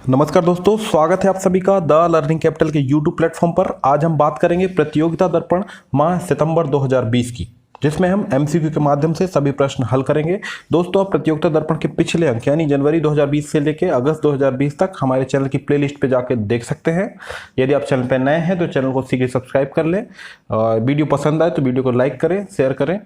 नमस्कार दोस्तों, स्वागत है आप सभी का द लर्निंग कैपिटल के यूट्यूब प्लेटफॉर्म पर। आज हम बात करेंगे प्रतियोगिता दर्पण माह सितंबर 2020 की, जिसमें हम एमसीक्यू के माध्यम से सभी प्रश्न हल करेंगे। दोस्तों, आप प्रतियोगिता दर्पण के पिछले अंक यानी जनवरी 2020 से लेकर अगस्त 2020 तक हमारे चैनल की प्लेलिस्ट पे जाकर देख सकते हैं। यदि आप चैनल पर नए हैं तो चैनल को शीघ्र सब्सक्राइब कर लें और वीडियो पसंद आए तो वीडियो को लाइक करें, शेयर करें।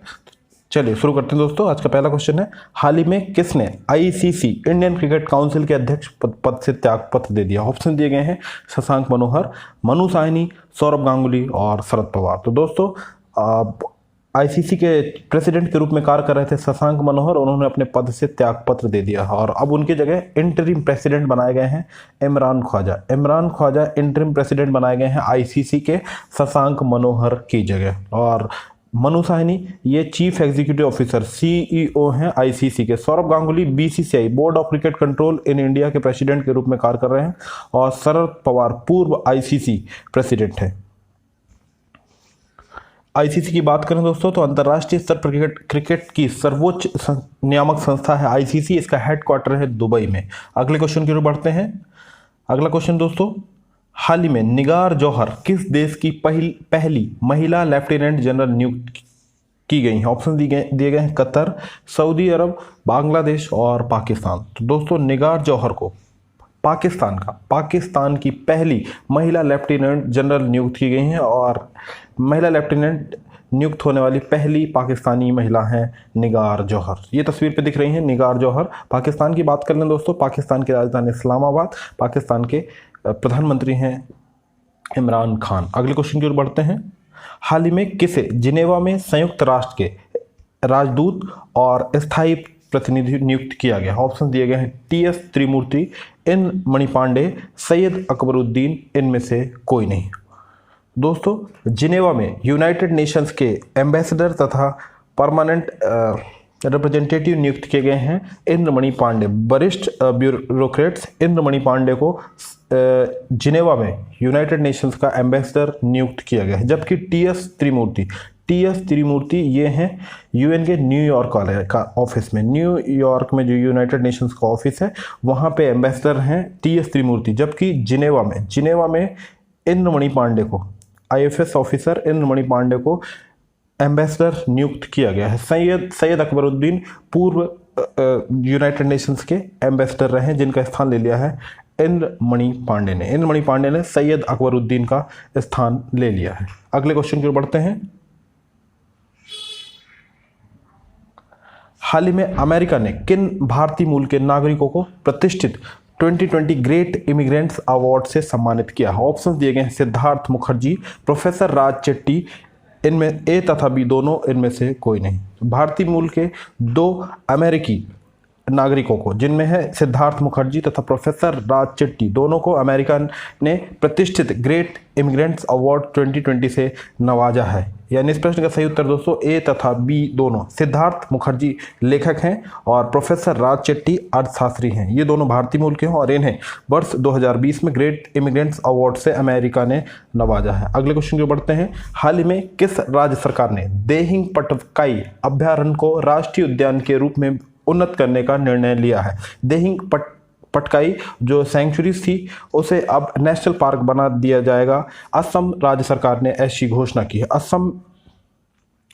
चलिए शुरू करते हैं दोस्तों। आज का पहला क्वेश्चन है, हाल ही में किसने आईसीसी इंडियन क्रिकेट काउंसिल के अध्यक्ष पद से त्यागपत्र दे दिया? ऑप्शन दिए गए हैं शशांक मनोहर, मनु साहनी, सौरभ गांगुली और शरद पवार। तो दोस्तों, आईसीसी के प्रेसिडेंट के रूप में कार्य कर रहे थे शशांक मनोहर, उन्होंने अपने पद से त्यागपत्र दे दिया और अब उनकी जगह इंटरिम प्रेसिडेंट बनाए गए हैं इमरान ख्वाजा। इमरान ख्वाजा इंटरिम प्रेसिडेंट बनाए गए हैं आईसीसी के शशांक मनोहर की जगह। और मनु साहनी ये चीफ एग्जीक्यूटिव ऑफिसर सीईओ हैं आईसीसी के। Saurabh Ganguly BCCI board of cricket control in India के प्रेसिडेंट के रूप में कार्य कर रहे हैं। और शरद पवार पूर्व आईसीसी प्रेसिडेंट हैं। आईसीसी की बात करें दोस्तों तो अंतर्राष्ट्रीय स्तर पर क्रिकेट की सर्वोच्च नियामक संस्था है आईसीसी। इसका हेडक्वार्टर है दुबई में। अगले क्वेश्चन की ओर बढ़ते हैं। अगला क्वेश्चन दोस्तों, हाल ही में निगार जौहर किस देश की पहली महिला लेफ्टिनेंट जनरल नियुक्त की गई हैं? ऑप्शन दिए गए हैं कतर, सऊदी अरब, बांग्लादेश और पाकिस्तान। तो दोस्तों, निगार जौहर को पाकिस्तान की पहली महिला लेफ्टिनेंट जनरल नियुक्त की गई हैं और महिला लेफ्टिनेंट नियुक्त होने वाली पहली पाकिस्तानी महिला हैं निगार जौहर। ये तस्वीर पे दिख रही हैं निगार जौहर। पाकिस्तान की बात कर लें दोस्तों, पाकिस्तान की राजधानी इस्लामाबाद, पाकिस्तान के प्रधानमंत्री हैं इमरान खान। अगले क्वेश्चन की ओर बढ़ते हैं। हाल ही में किसे जिनेवा में संयुक्त राष्ट्र के राजदूत और स्थायी प्रतिनिधि नियुक्त किया गया? ऑप्शन दिए गए हैं टीएस त्रिमूर्ति, एन मणि पांडे, सैयद अकबरुद्दीन, इनमें से कोई नहीं। दोस्तों, जिनेवा में यूनाइटेड नेशंस के एम्बेसडर तथा परमानेंट रिप्रेजेंटेटिव नियुक्त किए गए हैं इंद्रमणि पांडे। वरिष्ठ ब्यूरोक्रेट्स इंद्रमणि पांडे को जिनेवा में यूनाइटेड नेशंस का एम्बेसडर नियुक्त किया गया है। जबकि टीएस त्रिमूर्ति ये हैं यूएन के न्यूयॉर्क का ऑफिस में, न्यूयॉर्क में जो यूनाइटेड नेशंस का ऑफिस है वहाँ पे एम्बेसडर हैं टीएस त्रिमूर्ति। जबकि जिनेवा में इंद्रमणि पांडे को, आईएफएस ऑफिसर इंद्रमणि पांडे को एम्बेसडर नियुक्त किया गया है। सैयद अकबरुद्दीन पूर्व यूनाइटेड नेशंस के एम्बेसडर रहे हैं, जिनका स्थान ले लिया है इंद्रमणि पांडे ने सैयद अकबरुद्दीन का स्थान ले लिया है। अगले क्वेश्चन की ओर बढ़ते हैं। हाल ही में अमेरिका ने किन भारतीय मूल के नागरिकों को प्रतिष्ठित 2020 ग्रेट इमिग्रेंट्स अवार्ड से सम्मानित किया? ऑप्शन दिए गए हैं सिद्धार्थ मुखर्जी, प्रोफेसर राज चेट्टी, इनमें ए तथा बी दोनों, इनमें से कोई नहीं। भारतीय मूल के दो अमेरिकी नागरिकों को, जिनमें है सिद्धार्थ मुखर्जी तथा प्रोफेसर राज चेट्टी, दोनों को अमेरिका ने प्रतिष्ठित ग्रेट इमिग्रेंट्स अवार्ड 2020 से नवाजा है। यानी इस प्रश्न का सही उत्तर दोस्तों ए तथा बी दोनों। सिद्धार्थ मुखर्जी लेखक हैं और प्रोफेसर राज चेट्टी अर्थशास्त्री हैं। ये दोनों भारतीय मूल के हैं और इन्हें वर्ष 2020 में ग्रेट इमिग्रेंट्स अवार्ड से अमेरिका ने नवाजा है। अगले क्वेश्चन की बढ़ते हैं। हाल ही में किस राज्य सरकार ने देहिंग पटकाई अभ्यारण्य को राष्ट्रीय उद्यान के रूप में उन्नत करने का निर्णय लिया है? देहिंग पटकाई जो सेंचुरीज थी उसे अब नेशनल पार्क बना दिया जाएगा। असम राज्य सरकार ने ऐसी घोषणा की है। असम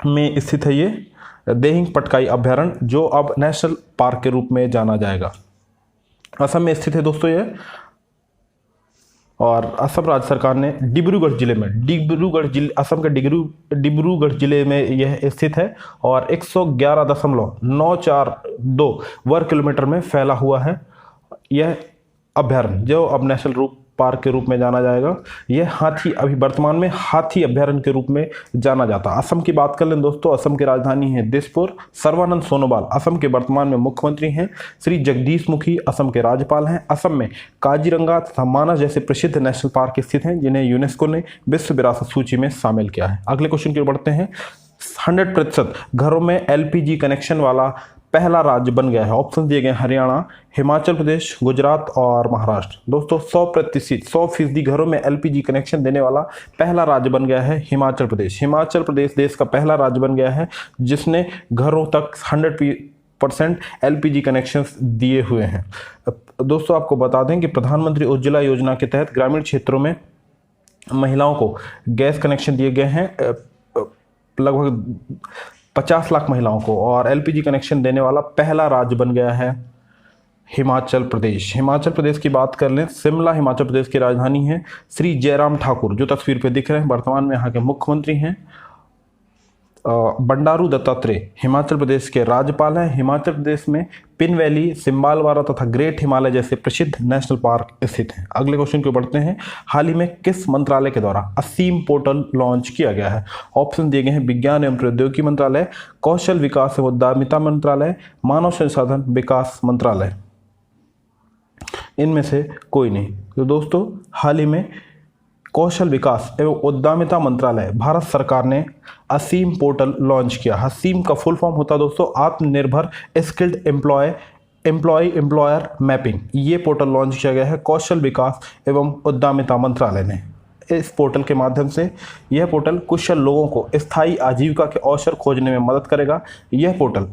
में स्थित है ये देहिंग पटकाई अभ्यारण्य, जो अब नेशनल पार्क के रूप में जाना जाएगा। असम में स्थित है दोस्तों ये। और असम राज्य सरकार ने डिब्रूगढ़ असम के डिब्रूगढ़ जिले में यह स्थित है और 111.942 वर्ग किलोमीटर में फैला हुआ है यह अभ्यारण्य, जो अब नेशनल पार्क के रूप में जाना जाएगा। यह अभी वर्तमान में हाथी अभ्यारण्य के रूप में जाना जाता है। असम की बात कर लें दोस्तों, असम की राजधानी है दिसपुर। सर्बानंद सोनोवाल असम के वर्तमान में मुख्यमंत्री हैं। श्री जगदीश मुखी असम के राज्यपाल हैं। असम में काजीरंगा तथा मानस जैसे प्रसिद्ध नेशनल पार्क स्थित हैं, जिन्हें यूनेस्को ने विश्व विरासत सूची में शामिल किया है। अगले क्वेश्चन की ओर बढ़ते हैं। 100% घरों में एलपीजी कनेक्शन वाला पहला राज्य बन गया है। ऑप्शन दिए गए हरियाणा, हिमाचल प्रदेश, गुजरात और महाराष्ट्र। दोस्तों, 100% घरों में एलपीजी कनेक्शन देने वाला पहला राज्य बन गया है हिमाचल प्रदेश। हिमाचल प्रदेश देश का पहला राज्य बन गया है जिसने घरों तक 100% एलपीजी कनेक्शंस दिए हुए हैं। दोस्तों आपको बता दें कि प्रधानमंत्री उज्ज्वला योजना के तहत ग्रामीण क्षेत्रों में महिलाओं को गैस कनेक्शन दिए गए हैं, लगभग 50 लाख महिलाओं को। और एलपीजी कनेक्शन देने वाला पहला राज्य बन गया है हिमाचल प्रदेश। हिमाचल प्रदेश की बात कर लें, शिमला हिमाचल प्रदेश की राजधानी है। श्री जयराम ठाकुर जो तस्वीर पे दिख रहे हैं वर्तमान में यहाँ के मुख्यमंत्री हैं। बंडारू दत्तात्रेय हिमाचल प्रदेश के राज्यपाल हैं। हिमाचल प्रदेश में पिन वैली, सिम्बालवारा तथा ग्रेट हिमालय जैसे प्रसिद्ध नेशनल पार्क स्थित हैं। अगले क्वेश्चन को बढ़ते हैं। हाल ही में किस मंत्रालय के द्वारा असीम पोर्टल लॉन्च किया गया है? ऑप्शन दिए गए हैं, विज्ञान एवं प्रौद्योगिकी मंत्रालय, कौशल विकास एवं उद्यमिता मंत्रालय, मानव संसाधन विकास मंत्रालय। इनमें से कोई नहीं। तो दोस्तों हाल ही में कौशल विकास एवं उद्यमिता मंत्रालय भारत सरकार ने असीम पोर्टल लॉन्च किया। असीम का फुल फॉर्म होता है दोस्तों आत्मनिर्भर स्किल्ड एम्प्लॉयर मैपिंग। ये पोर्टल लॉन्च किया गया है कौशल विकास एवं उद्यमिता मंत्रालय ने। इस पोर्टल के माध्यम से यह पोर्टल कुशल लोगों को स्थायी आजीविका के अवसर खोजने में मदद करेगा। यह पोर्टल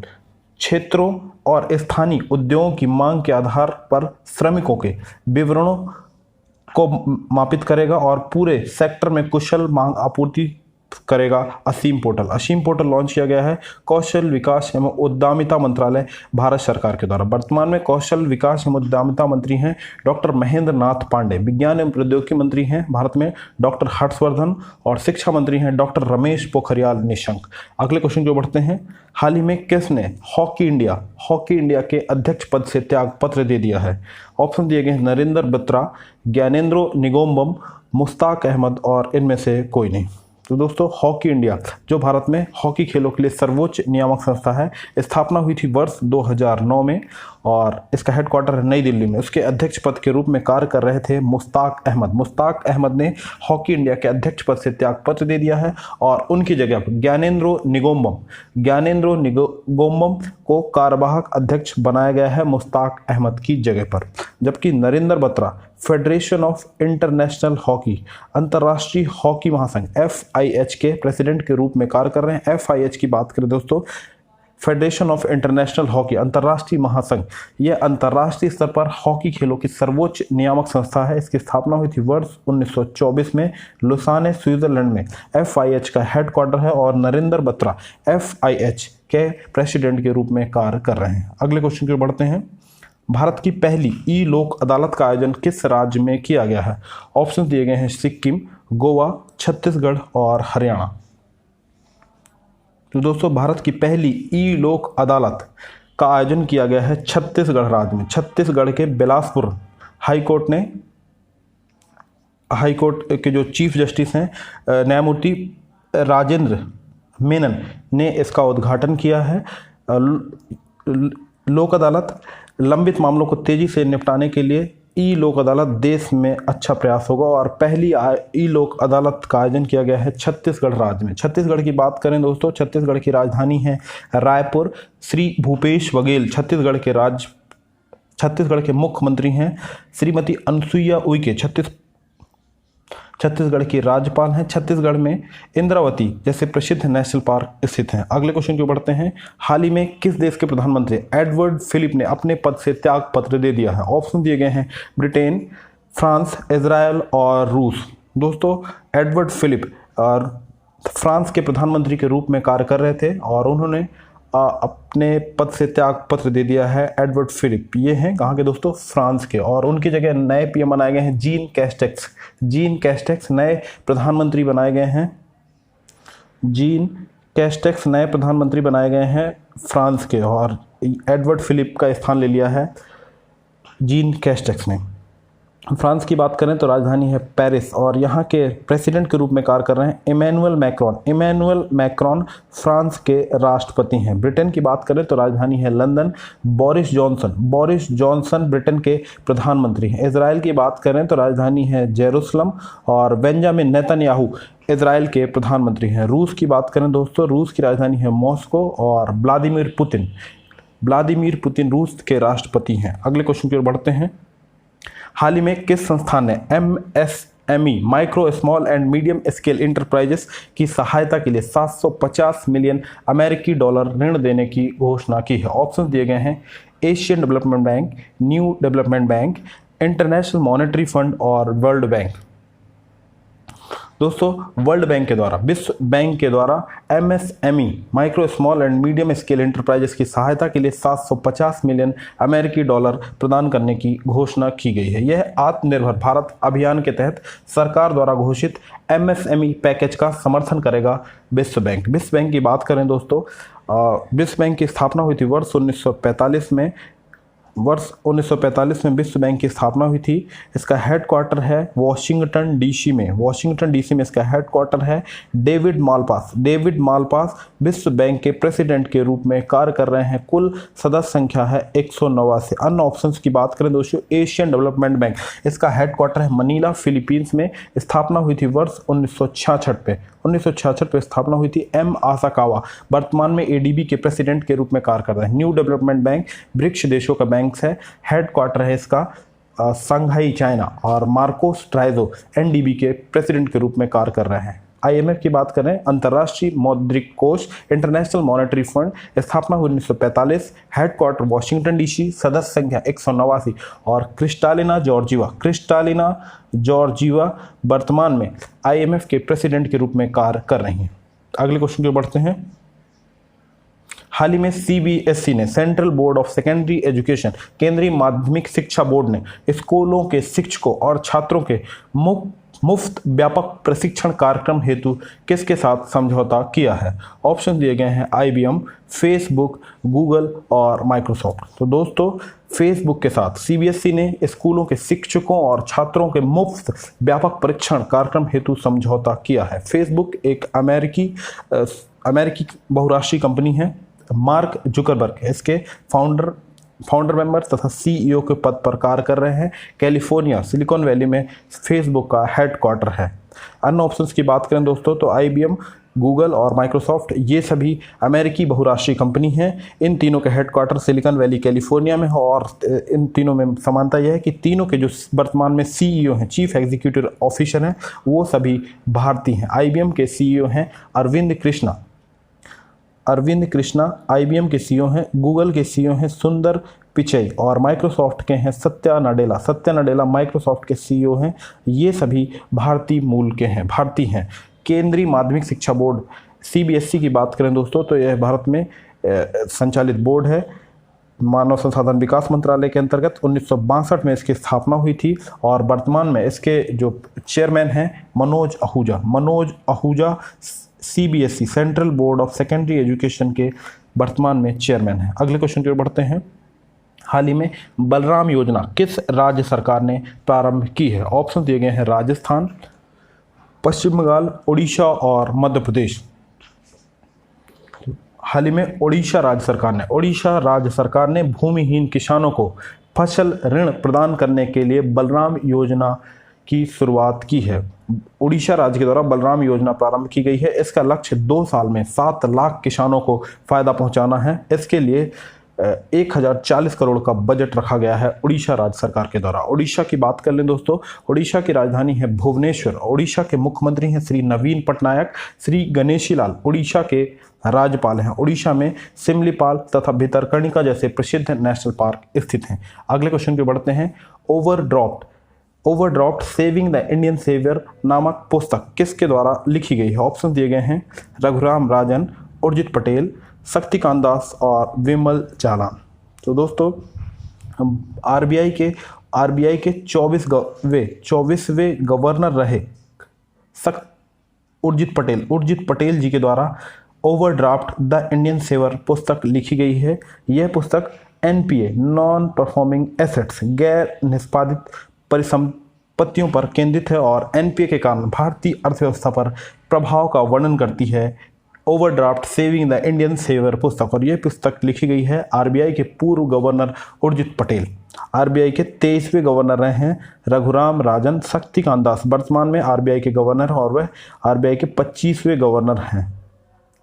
क्षेत्रों और स्थानीय उद्योगों की मांग के आधार पर श्रमिकों के विवरणों को मापित करेगा और पूरे सेक्टर में कुशल मांग आपूर्ति करेगा। असीम पोर्टल लॉन्च किया गया है कौशल विकास एवं उद्यमिता मंत्रालय भारत सरकार के द्वारा। वर्तमान में कौशल विकास एवं उद्यमिता मंत्री हैं डॉक्टर महेंद्र नाथ पांडे। विज्ञान एवं प्रौद्योगिकी मंत्री हैं भारत में डॉक्टर हर्षवर्धन और शिक्षा मंत्री हैं डॉक्टर रमेश पोखरियाल निशंक। अगले क्वेश्चन को बढ़ते हैं। हाल ही में किसने हॉकी इंडिया के अध्यक्ष पद से त्याग पत्र दे दिया है? ऑप्शन दिए गए हैं, नरेंद्र बत्रा, ज्ञानेंद्रो निगोम्बम, मुश्ताक अहमद और इनमें से कोई नहीं। तो दोस्तों हॉकी इंडिया जो भारत में हॉकी खेलों के लिए सर्वोच्च नियामक संस्था है, स्थापना हुई थी वर्ष 2009 में और इसका हेडक्वार्टर है नई दिल्ली में। उसके अध्यक्ष पद के रूप में कार्य कर रहे थे मुश्ताक अहमद ने हॉकी इंडिया के अध्यक्ष पद से त्याग पत्र दे दिया है और उनकी जगह पर ज्ञानेंद्रो निगोम्बम को कार्यवाहक अध्यक्ष बनाया गया है मुश्ताक अहमद की जगह पर। जबकि Narendra Batra federation of international hockey, अंतर्राष्ट्रीय हॉकी महासंघ FIH के प्रेसिडेंट के रूप में कार्य कर रहे हैं। FIH की बात करें दोस्तों, फेडरेशन ऑफ इंटरनेशनल हॉकी, अंतर्राष्ट्रीय महासंघ, यह अंतर्राष्ट्रीय स्तर पर हॉकी खेलों की सर्वोच्च नियामक संस्था है। इसकी स्थापना हुई थी वर्ष 1924 में लुसाने स्विट्जरलैंड में। FIH का हेडक्वार्टर है और नरेंद्र बत्रा FIH के प्रेसिडेंट के रूप में कार्य कर रहे हैं। अगले क्वेश्चन की ओर बढ़ते हैं। भारत की पहली ई लोक अदालत का आयोजन किस राज्य में किया गया है? ऑप्शन दिए गए हैं, सिक्किम, गोवा, छत्तीसगढ़ और हरियाणा। तो दोस्तों भारत की पहली ई लोक अदालत का आयोजन किया गया है छत्तीसगढ़ राज्य में। छत्तीसगढ़ के बिलासपुर हाईकोर्ट के जो चीफ जस्टिस हैं न्यायमूर्ति राजेंद्र मेनन ने इसका उद्घाटन किया है। लोक अदालत लंबित मामलों को तेजी से निपटाने के लिए ई लोक अदालत देश में अच्छा प्रयास होगा और पहली ई लोक अदालत का आयोजन किया गया है छत्तीसगढ़ राज्य में। छत्तीसगढ़ की बात करें दोस्तों, छत्तीसगढ़ की राजधानी है रायपुर। श्री भूपेश बघेल छत्तीसगढ़ के मुख्यमंत्री हैं। श्रीमती अनसुईया उइके छत्तीसगढ़ की राज्यपाल हैं। छत्तीसगढ़ में इंद्रावती जैसे प्रसिद्ध नेशनल पार्क स्थित हैं। अगले क्वेश्चन को बढ़ते हैं। हाल ही में किस देश के प्रधानमंत्री एडवर्ड फिलिप ने अपने पद से त्याग पत्र दे दिया है? ऑप्शन दिए गए हैं, ब्रिटेन, फ्रांस, इजराइल और रूस। दोस्तों एडवर्ड फिलिप और फ्रांस के प्रधानमंत्री के रूप में कार्य कर रहे थे और उन्होंने अपने पद से त्याग पत्र दे दिया है। एडवर्ड फिलिप ये हैं कहाँ के दोस्तों? फ्रांस के। और उनकी जगह नए PM बनाए गए हैं जीन कैस्टेक्स नए प्रधानमंत्री बनाए गए हैं। जीन कैस्टेक्स नए प्रधानमंत्री बनाए गए हैं फ्रांस के और एडवर्ड फिलिप का स्थान ले लिया है जीन कैस्टेक्स ने। फ्रांस की बात करें तो राजधानी है पेरिस और यहाँ के प्रेसिडेंट के रूप में कार्य कर रहे हैं इमैनुअल मैक्रोन फ्रांस के राष्ट्रपति हैं। ब्रिटेन की बात करें तो राजधानी है लंदन। बोरिस जॉनसन ब्रिटेन के प्रधानमंत्री हैं। इजराइल की बात करें तो राजधानी है जेरूसलम और बेंजामिन नेतन्याहू इजराइल के प्रधानमंत्री हैं। रूस की बात करें दोस्तों, रूस की राजधानी है मॉस्को और व्लादिमीर पुतिन रूस के राष्ट्रपति हैं। अगले क्वेश्चन की ओर बढ़ते हैं। हाल ही में किस संस्थान ने MSME micro small and medium scale enterprises की सहायता के लिए 750 मिलियन अमेरिकी डॉलर ऋण देने की घोषणा की है। ऑप्शन दिए गए हैं Asian development bank, new development bank, international monetary fund और वर्ल्ड बैंक। दोस्तों वर्ल्ड बैंक के द्वारा, विश्व बैंक के द्वारा MSME micro small and medium scale enterprises की सहायता के लिए 750 मिलियन अमेरिकी डॉलर प्रदान करने की घोषणा की गई है। यह आत्मनिर्भर भारत अभियान के तहत सरकार द्वारा घोषित MSME पैकेज का समर्थन करेगा विश्व बैंक। विश्व बैंक की बात करें दोस्तों, विश्व बैंक की स्थापना हुई थी वर्ष 1945 में। वर्ष 1945 में विश्व बैंक की स्थापना हुई थी। इसका हेडक्वार्टर है वॉशिंगटन डीसी में। वॉशिंगटन डीसी में इसका हेडक्वार्टर है। डेविड मालपास विश्व बैंक के प्रेसिडेंट के रूप में कार्य कर रहे हैं। कुल सदस्य संख्या है 189। अन्य ऑप्शंस की बात करें दोस्तों, एशियन डेवलपमेंट बैंक, इसका हेडक्वार्टर है मनीला फिलीपींस में। स्थापना हुई थी वर्ष 1966 पे स्थापना हुई थी। M आसाकावा वर्तमान में ADB के प्रेसिडेंट के रूप में कार्य कर रहे हैं। न्यू डेवलपमेंट बैंक ब्रिक्स देशों का बैंक है। हेडक्वार्टर है इसका संघाई चाइना। और मार्कोस ट्राइजो NDB के प्रेसिडेंट के रूप में कार्य कर रहे हैं। IMF की बात करें, अंतर्राष्ट्रीय मौद्रिक कोष, इंटरनेशनल मॉनेटरी फंड, स्थापना 1945, हेडक्वार्टर वॉशिंगटन DC, सदस्य संख्या 189। और क्रिस्टालिना जॉर्जिवा वर्तमान में IMF के प्रेसिडेंट के रूप में कार्य कर रही हैं। अगले क्वेश्चन की ओर बढ़ते हैं। हाल ही में CBSE ने, central board of secondary education, केंद्रीय माध्यमिक शिक्षा बोर्ड ने स्कूलों के शिक्षकों और छात्रों के मुफ्त व्यापक प्रशिक्षण कार्यक्रम हेतु किसके साथ समझौता किया है? ऑप्शन दिए गए हैं IBM, फेसबुक, गूगल और माइक्रोसॉफ्ट। तो दोस्तों फेसबुक के साथ CBSE ने स्कूलों के शिक्षकों और छात्रों के मुफ्त व्यापक प्रशिक्षण कार्यक्रम हेतु समझौता किया है। फेसबुक एक अमेरिकी बहुराष्ट्रीय कंपनी है। मार्क जुकरबर्ग इसके फाउंडर मेंबर तथा CEO के पद पर कार्य कर रहे हैं। कैलिफोर्निया सिलिकॉन वैली में फेसबुक का हेडक्वार्टर है। अन्य ऑप्शंस की बात करें दोस्तों तो IBM, गूगल और माइक्रोसॉफ्ट ये सभी अमेरिकी बहुराष्ट्रीय कंपनी हैं। इन तीनों के हेडक्वार्टर सिलिकॉन वैली कैलिफोर्निया में है। और इन तीनों में समानता यह है कि तीनों के जो वर्तमान में CEO हैं, चीफ एग्जीक्यूटिव ऑफिसर हैं, वो सभी भारतीय हैं। IBM के CEO हैं अरविंद कृष्णा IBM के CEO हैं। गूगल के CEO हैं सुंदर पिचई और माइक्रोसॉफ्ट के हैं सत्या नडेला माइक्रोसॉफ्ट के CEO हैं। ये सभी भारतीय मूल के हैं, भारतीय हैं। केंद्रीय माध्यमिक शिक्षा बोर्ड CBSE की बात करें दोस्तों तो यह भारत में संचालित बोर्ड है। मानव संसाधन विकास मंत्रालय के अंतर्गत 1962 में इसकी स्थापना हुई थी। और वर्तमान में इसके जो चेयरमैन हैं Manoj Ahuja CBSE central board of secondary education के वर्तमान में चेयरमैन हैं। अगले क्वेश्चन की ओर बढ़ते हैं। हाल ही में बलराम योजना किस राज्य सरकार ने प्रारंभ की है? ऑप्शन दिए गए हैं राजस्थान, पश्चिम बंगाल, उड़ीसा और मध्य प्रदेश। हाल ही में उड़ीसा राज्य सरकार ने भूमिहीन किसानों को फसल ऋण प्रदान करने के लिए बलराम योजना की शुरुआत की है। उड़ीसा राज्य के द्वारा बलराम योजना प्रारंभ की गई है। इसका लक्ष्य 2 साल में 7 लाख किसानों को फायदा पहुंचाना है। इसके लिए 1040 करोड़ का बजट रखा गया है उड़ीसा राज्य सरकार के द्वारा। उड़ीसा की बात कर लें दोस्तों, उड़ीसा की राजधानी है भुवनेश्वर। उड़ीसा के मुख्यमंत्री हैं श्री नवीन पटनायक। श्री गणेशी लाल उड़ीसा के राज्यपाल हैं। उड़ीसा में सिमलीपाल तथा भितरकनिका जैसे प्रसिद्ध नेशनल पार्क स्थित हैं। अगले क्वेश्चन पे बढ़ते हैं। Overdraft saving the Indian saviour नामक पुस्तक किसके द्वारा लिखी गई है? ऑप्शन दिए गए हैं रघुराम राजन, उर्जित पटेल, शक्तिकांत दास और विमल जालान। तो दोस्तों RBI के 24वें गवर्नर रहे उर्जित पटेल जी के द्वारा ओवरड्राफ्ट द इंडियन सेवियर पुस्तक लिखी गई है। यह पुस्तक NPA नॉन परफॉर्मिंग एसेट्स गैर निष्पादित परिसंपत्तियों पर केंद्रित है और NPA के कारण भारतीय अर्थव्यवस्था पर प्रभाव का वर्णन करती है। Overdraft saving the Indian saviour पुस्तक, और यह पुस्तक लिखी गई है RBI के पूर्व गवर्नर उर्जित पटेल। RBI के 23वें गवर्नर रहे हैं रघुराम राजन। शक्तिकांत दास वर्तमान में RBI के गवर्नर और वह RBI के 25वें गवर्नर हैं।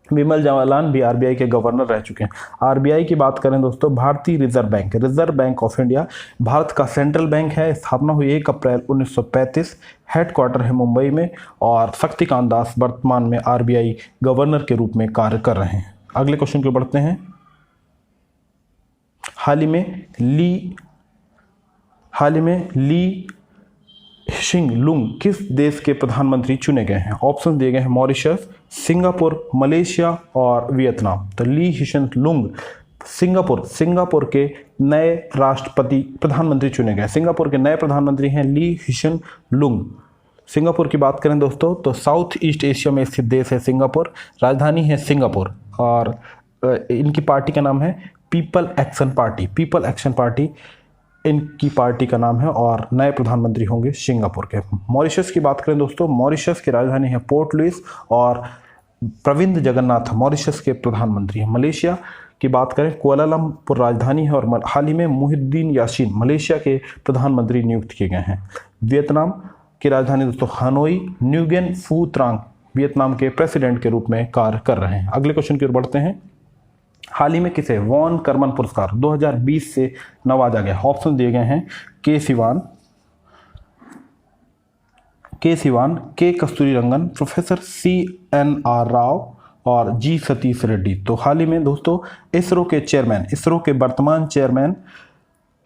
विमल जालान भी आरबीआई के गवर्नर रह चुके हैं। आरबीआई की बात करें दोस्तों, भारतीय reserve bank of India Bharat का सेंट्रल बैंक है। स्थापना हुई 1 अप्रैल 1935। हेडक्वार्टर है मुंबई में और शक्तिकांत दास वर्तमान में आरबीआई गवर्नर के रूप में कार्य कर रहे हैं। अगले क्वेश्चन को बढ़ते हैं। हाल ही में ली शिंग लुंग किस देश के प्रधानमंत्री चुने गए हैं? ऑप्शन दिए गए हैं मॉरिशस, सिंगापुर, मलेशिया और वियतनाम। तो ली हिशन लुंग सिंगापुर के नए प्रधानमंत्री चुने गए। सिंगापुर के नए प्रधानमंत्री हैं ली हिशन लुंग। सिंगापुर की बात करें दोस्तों तो साउथ ईस्ट एशिया में स्थित देश है सिंगापुर। राजधानी है सिंगापुर और इनकी पार्टी का नाम है पीपल एक्शन पार्टी इनकी पार्टी का नाम है और नए प्रधानमंत्री होंगे सिंगापुर के। मॉरिशस की बात करें दोस्तों, मॉरिशस की राजधानी है पोर्ट लुइस और प्रविंद जगन्नाथ मॉरिशस के प्रधानमंत्री हैं। मलेशिया की बात करें, कुआलालंपुर राजधानी है और हाल ही में मुहिद्दीन यासीन मलेशिया के प्रधानमंत्री नियुक्त किए गए हैं। वियतनाम की राजधानी दोस्तों हनोई, न्यूगेन फू त्रांग वियतनाम के प्रेसिडेंट के रूप में कार्य कर रहे हैं। अगले क्वेश्चन की ओर बढ़ते हैं। हाल ही में किसे वॉन कर्मन पुरस्कार 2020 से नवाजा गया? ऑप्शन दिए गए हैं के सिवान, के कस्तूरीरंगन, प्रोफेसर CNR राव और जी सतीश रेड्डी। तो हाल ही में दोस्तों इसरो के वर्तमान चेयरमैन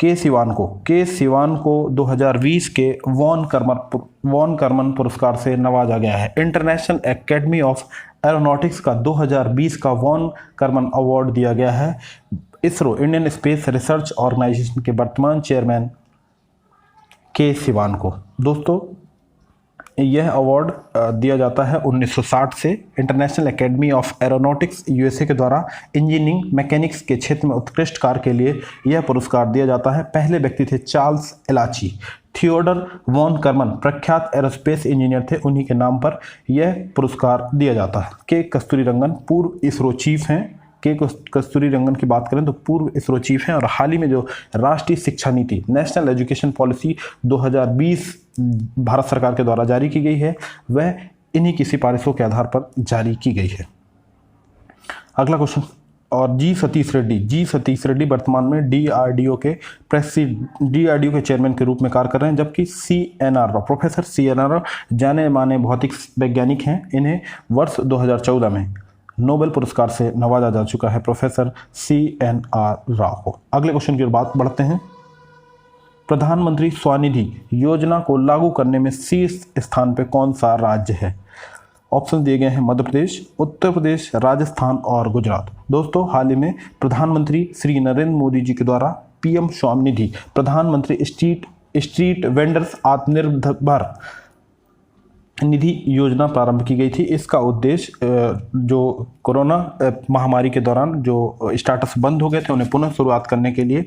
के सिवान को 2020 के वॉन कर्मन पुरस्कार से नवाजा गया है। इंटरनेशनल एकेडमी ऑफ एरोनॉटिक्स का 2020 का वॉन कर्मन अवार्ड दिया गया है ISRO Indian space research organisation के वर्तमान चेयरमैन के सिवान को। दोस्तों यह अवार्ड दिया जाता है 1960 से। International academy of aeronautics USA के द्वारा इंजीनियरिंग मैकेनिक्स के क्षेत्र में उत्कृष्ट कार्य के लिए यह पुरस्कार दिया जाता है। पहले व्यक्ति थे चार्ल्स एलाची। थियोडर वॉन कर्मन प्रख्यात एरोस्पेस इंजीनियर थे, उन्हीं के नाम पर यह पुरस्कार दिया जाता है। के कस्तूरीरंगन पूर्व इसरो चीफ हैं। के कस्तूरीरंगन की बात करें तो पूर्व इसरो चीफ हैं और हाल ही में जो राष्ट्रीय शिक्षा नीति नेशनल एजुकेशन पॉलिसी 2020 भारत सरकार के द्वारा जारी की गई है वह इन्हीं की सिफारिशों के आधार पर जारी की गई है। अगला क्वेश्चन। और जी सतीश रेड्डी वर्तमान में DRDO के चेयरमैन के रूप में कार्य कर रहे हैं, जबकि प्रोफेसर CNR राव जाने माने भौतिक वैज्ञानिक हैं। इन्हें वर्ष 2014 में नोबेल पुरस्कार से नवाजा जा चुका है प्रोफेसर CNR राव को। अगले क्वेश्चन की ओर बात बढ़ते हैं। प्रधानमंत्री स्वनिधि योजना को लागू करने में शीर्ष स्थान पर कौन सा राज्य है? ऑप्शन दिए गए हैं मध्य प्रदेश, उत्तर प्रदेश, राजस्थान और गुजरात। दोस्तों हाल ही में प्रधानमंत्री श्री नरेंद्र मोदी जी के द्वारा PM स्वनिधि प्रधानमंत्री स्ट्रीट वेंडर्स आत्मनिर्भर निधि योजना प्रारंभ की गई थी। इसका उद्देश्य जो कोरोना महामारी के दौरान जो स्टार्टअप्स बंद हो गए थे उन्हें पुनः शुरुआत करने के लिए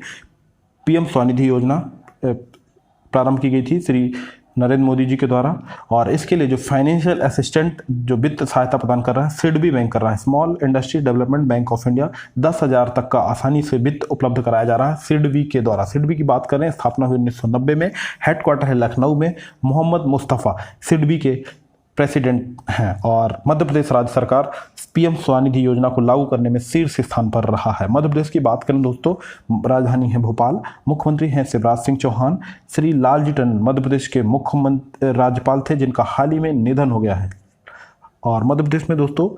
PM स्वनिधि योजना प्रारंभ की गई थी श्री नरेंद्र मोदी जी के द्वारा। और इसके लिए जो फाइनेंशियल असिस्टेंट जो वित्त सहायता प्रदान कर रहा है सिडबी बैंक कर रहा है, small industry development bank of India. 10,000 तक का आसानी से वित्त उपलब्ध कराया जा रहा है सिडबी के द्वारा। सिडबी की बात करें, स्थापना हुई 1990 में, हेडक्वार्टर है लखनऊ में। मोहम्मद मुस्तफ़ा सिडबी के प्रेसिडेंट हैं और मध्य प्रदेश राज्य सरकार PM स्वनिधि योजना को लागू करने में शीर्ष स्थान पर रहा है। मध्य प्रदेश की बात करें दोस्तों, राजधानी है भोपाल, मुख्यमंत्री हैं शिवराज सिंह चौहान। श्री लालजी टंडन मध्य प्रदेश के मुख्यमंत्री राज्यपाल थे जिनका हाल ही में निधन हो गया है। और मध्य प्रदेश में दोस्तों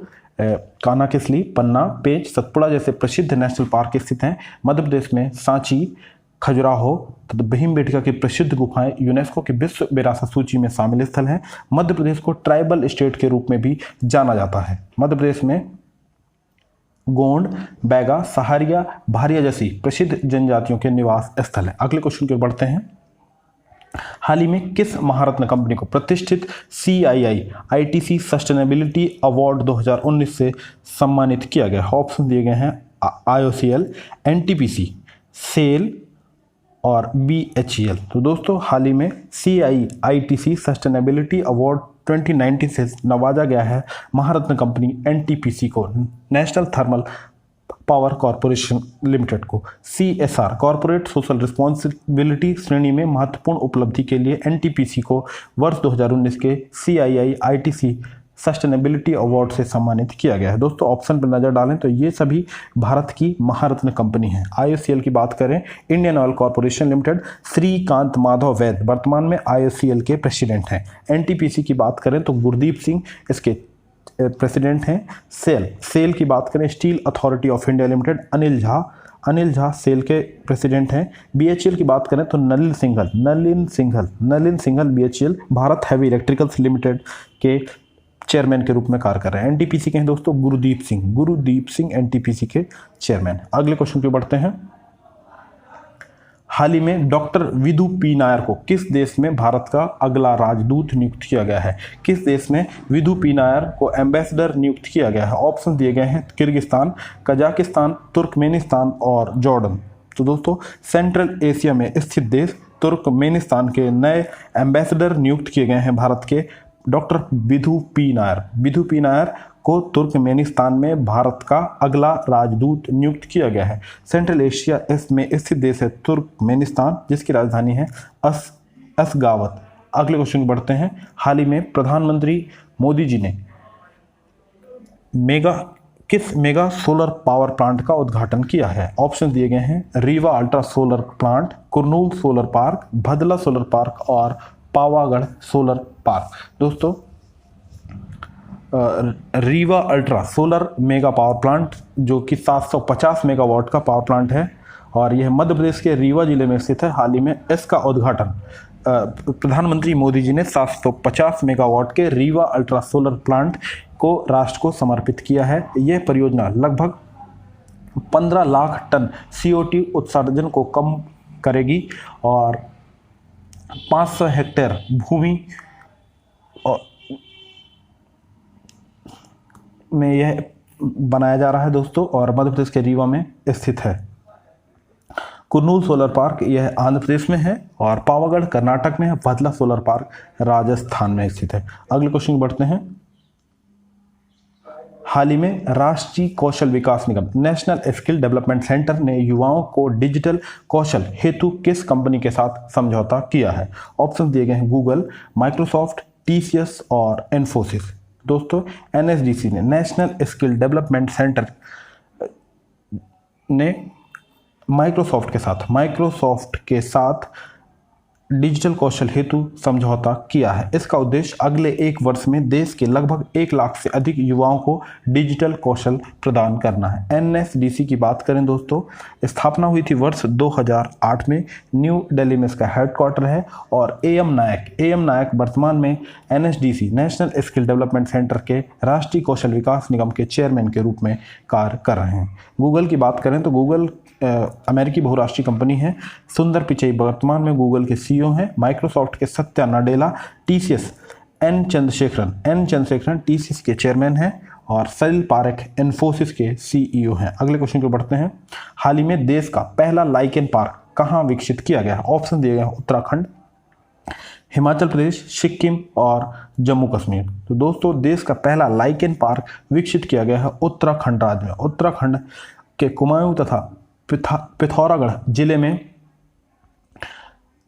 कान्हा किसली, पन्ना, पेंच, सतपुड़ा जैसे प्रसिद्ध नेशनल पार्क स्थित हैं। मध्य प्रदेश में सांची, खजुराहो तथा भीमबेटका की प्रसिद्ध गुफाएं यूनेस्को की विश्व विरासत सूची में शामिल स्थल हैं। मध्य प्रदेश को ट्राइबल स्टेट के रूप में भी जाना जाता है। मध्य प्रदेश में गोंड, बैगा, सहारिया, भारिया जैसी प्रसिद्ध जनजातियों के निवास स्थल है। अगले क्वेश्चन की ओर बढ़ते हैं। हाल ही में किस महारत्न कंपनी को प्रतिष्ठित CII ITC सस्टेनेबिलिटी अवार्ड 2019 से सम्मानित किया गया? ऑप्शन दिए गए हैं IOCL, NTPC, सेल और BHEL। तो दोस्तों हाल ही में CII ITC सस्टेनेबिलिटी अवार्ड 2019 से नवाजा गया है महारत्न कंपनी NTPC को, national thermal power corporation limited को। CSR कॉरपोरेट सोशल रिस्पॉन्सिबिलिटी श्रेणी में महत्वपूर्ण उपलब्धि के लिए NTPC को वर्ष 2019 के CII ITC सस्टेनेबिलिटी अवार्ड से सम्मानित किया गया है। दोस्तों ऑप्शन पर नज़र डालें तो ये सभी भारत की महारत्न कंपनी हैं। IOCL की बात करें, Indian oil corporation limited, Shrikant Madhav Vaidya वर्तमान में IOCL के प्रेसिडेंट हैं। NTPC की बात करें तो गुरदीप सिंह इसके प्रेसिडेंट हैं। सेल की बात करें, steel authority of India limited, Anil Jha SAIL के प्रेसिडेंट हैं। BHEL की बात करें तो Nalin Singhal BHEL Bharat heavy electricals limited के चेयरमैन के रूप में कार्य कर रहे हैं। NTPC के हैं दोस्तों गुरदीप सिंह NTPC के चेयरमैन। अगले क्वेश्चन पे बढ़ते हैं। हाल ही में डॉक्टर विधु पी नायर को किस देश में भारत का अगला राजदूत नियुक्त किया गया है? किस देश में विधु पी नायर को एम्बेसडर नियुक्त किया गया है? ऑप्शन दिए गए हैं, किर्गिस्तान, कजाकिस्तान, तुर्कमेनिस्तान और जॉर्डन। तो दोस्तों सेंट्रल एशिया में स्थित देश तुर्कमेनिस्तान के नए एम्बेसडर नियुक्त किए गए हैं भारत के डॉक्टर विधु पी नायर को तुर्कमेनिस्तान में भारत का अगला राजदूत नियुक्त किया गया है। सेंट्रल एशिया में स्थित देश है तुर्कमेनिस्तान, जिसकी राजधानी है अशगाबत। अगले क्वेश्चन बढ़ते हैं। हाल ही में प्रधानमंत्री मोदी जी ने किस मेगा सोलर पावर प्लांट का उद्घाटन किया है? ऑप्शन दिए गए हैं, Rewa ultra solar plant, Kurnool solar park, Bhadla solar park और पावागढ़ सोलर पार्क। दोस्तों Rewa ultra solar mega power plant जो कि 750 मेगावाट का पावर प्लांट है और यह मध्य प्रदेश के रीवा जिले में स्थित है। हाल ही में इसका उद्घाटन प्रधानमंत्री मोदी जी ने 750 मेगावाट के रीवा अल्ट्रा सोलर प्लांट को राष्ट्र को समर्पित किया है। यह परियोजना लगभग 15 लाख टन CO2 उत्सर्जन को कम करेगी और 500 हेक्टेयर भूमि में यह बनाया जा रहा है दोस्तों, और मध्य प्रदेश के रीवा में स्थित है। कुरनूल सोलर पार्क यह आंध्र प्रदेश में है और पावागढ़ कर्नाटक में है। भदला सोलर पार्क राजस्थान में स्थित है। अगले क्वेश्चन बढ़ते हैं। हाल ही में राष्ट्रीय कौशल विकास निगम नेशनल स्किल डेवलपमेंट सेंटर ने युवाओं को डिजिटल कौशल हेतु किस कंपनी के साथ समझौता किया है? ऑप्शन दिए गए हैं, गूगल, माइक्रोसॉफ्ट, TCS और इन्फोसिस। दोस्तों NSDC ने नेशनल स्किल डेवलपमेंट सेंटर ने माइक्रोसॉफ्ट के साथ डिजिटल कौशल हेतु समझौता किया है। इसका उद्देश्य अगले 1 वर्ष में देश के लगभग 1 लाख से अधिक युवाओं को डिजिटल कौशल प्रदान करना है। NSDC की बात करें दोस्तों, स्थापना हुई थी वर्ष 2008 में। न्यू दिल्ली में इसका हेडक्वार्टर है और AM नायक वर्तमान में NSDC national skill development centre के राष्ट्रीय कौशल विकास निगम के चेयरमैन के रूप में कार्य कर रहे हैं। गूगल की बात करें तो गूगल अमेरिकी बहुराष्ट्रीय कंपनी है। सुंदर पिचई वर्तमान में गूगल के CEO हैं। माइक्रोसॉफ्ट के Satya Nadella, TCS N Chandrasekaran TCS के चेयरमैन हैं और सलिल पारेख इन्फोसिस के CEO हैं। अगले क्वेश्चन पे बढ़ते हैं। हाल ही में देश का पहला लाइकेन पार्क कहाँ विकसित किया गया है? ऑप्शन दिए गए हैं, उत्तराखंड, हिमाचल प्रदेश, सिक्किम और जम्मू कश्मीर। तो दोस्तों देश का पहला लाइकेन पार्क विकसित किया गया है उत्तराखंड राज्य में। उत्तराखंड के कुमाऊं तथा पिथौरागढ़ जिले में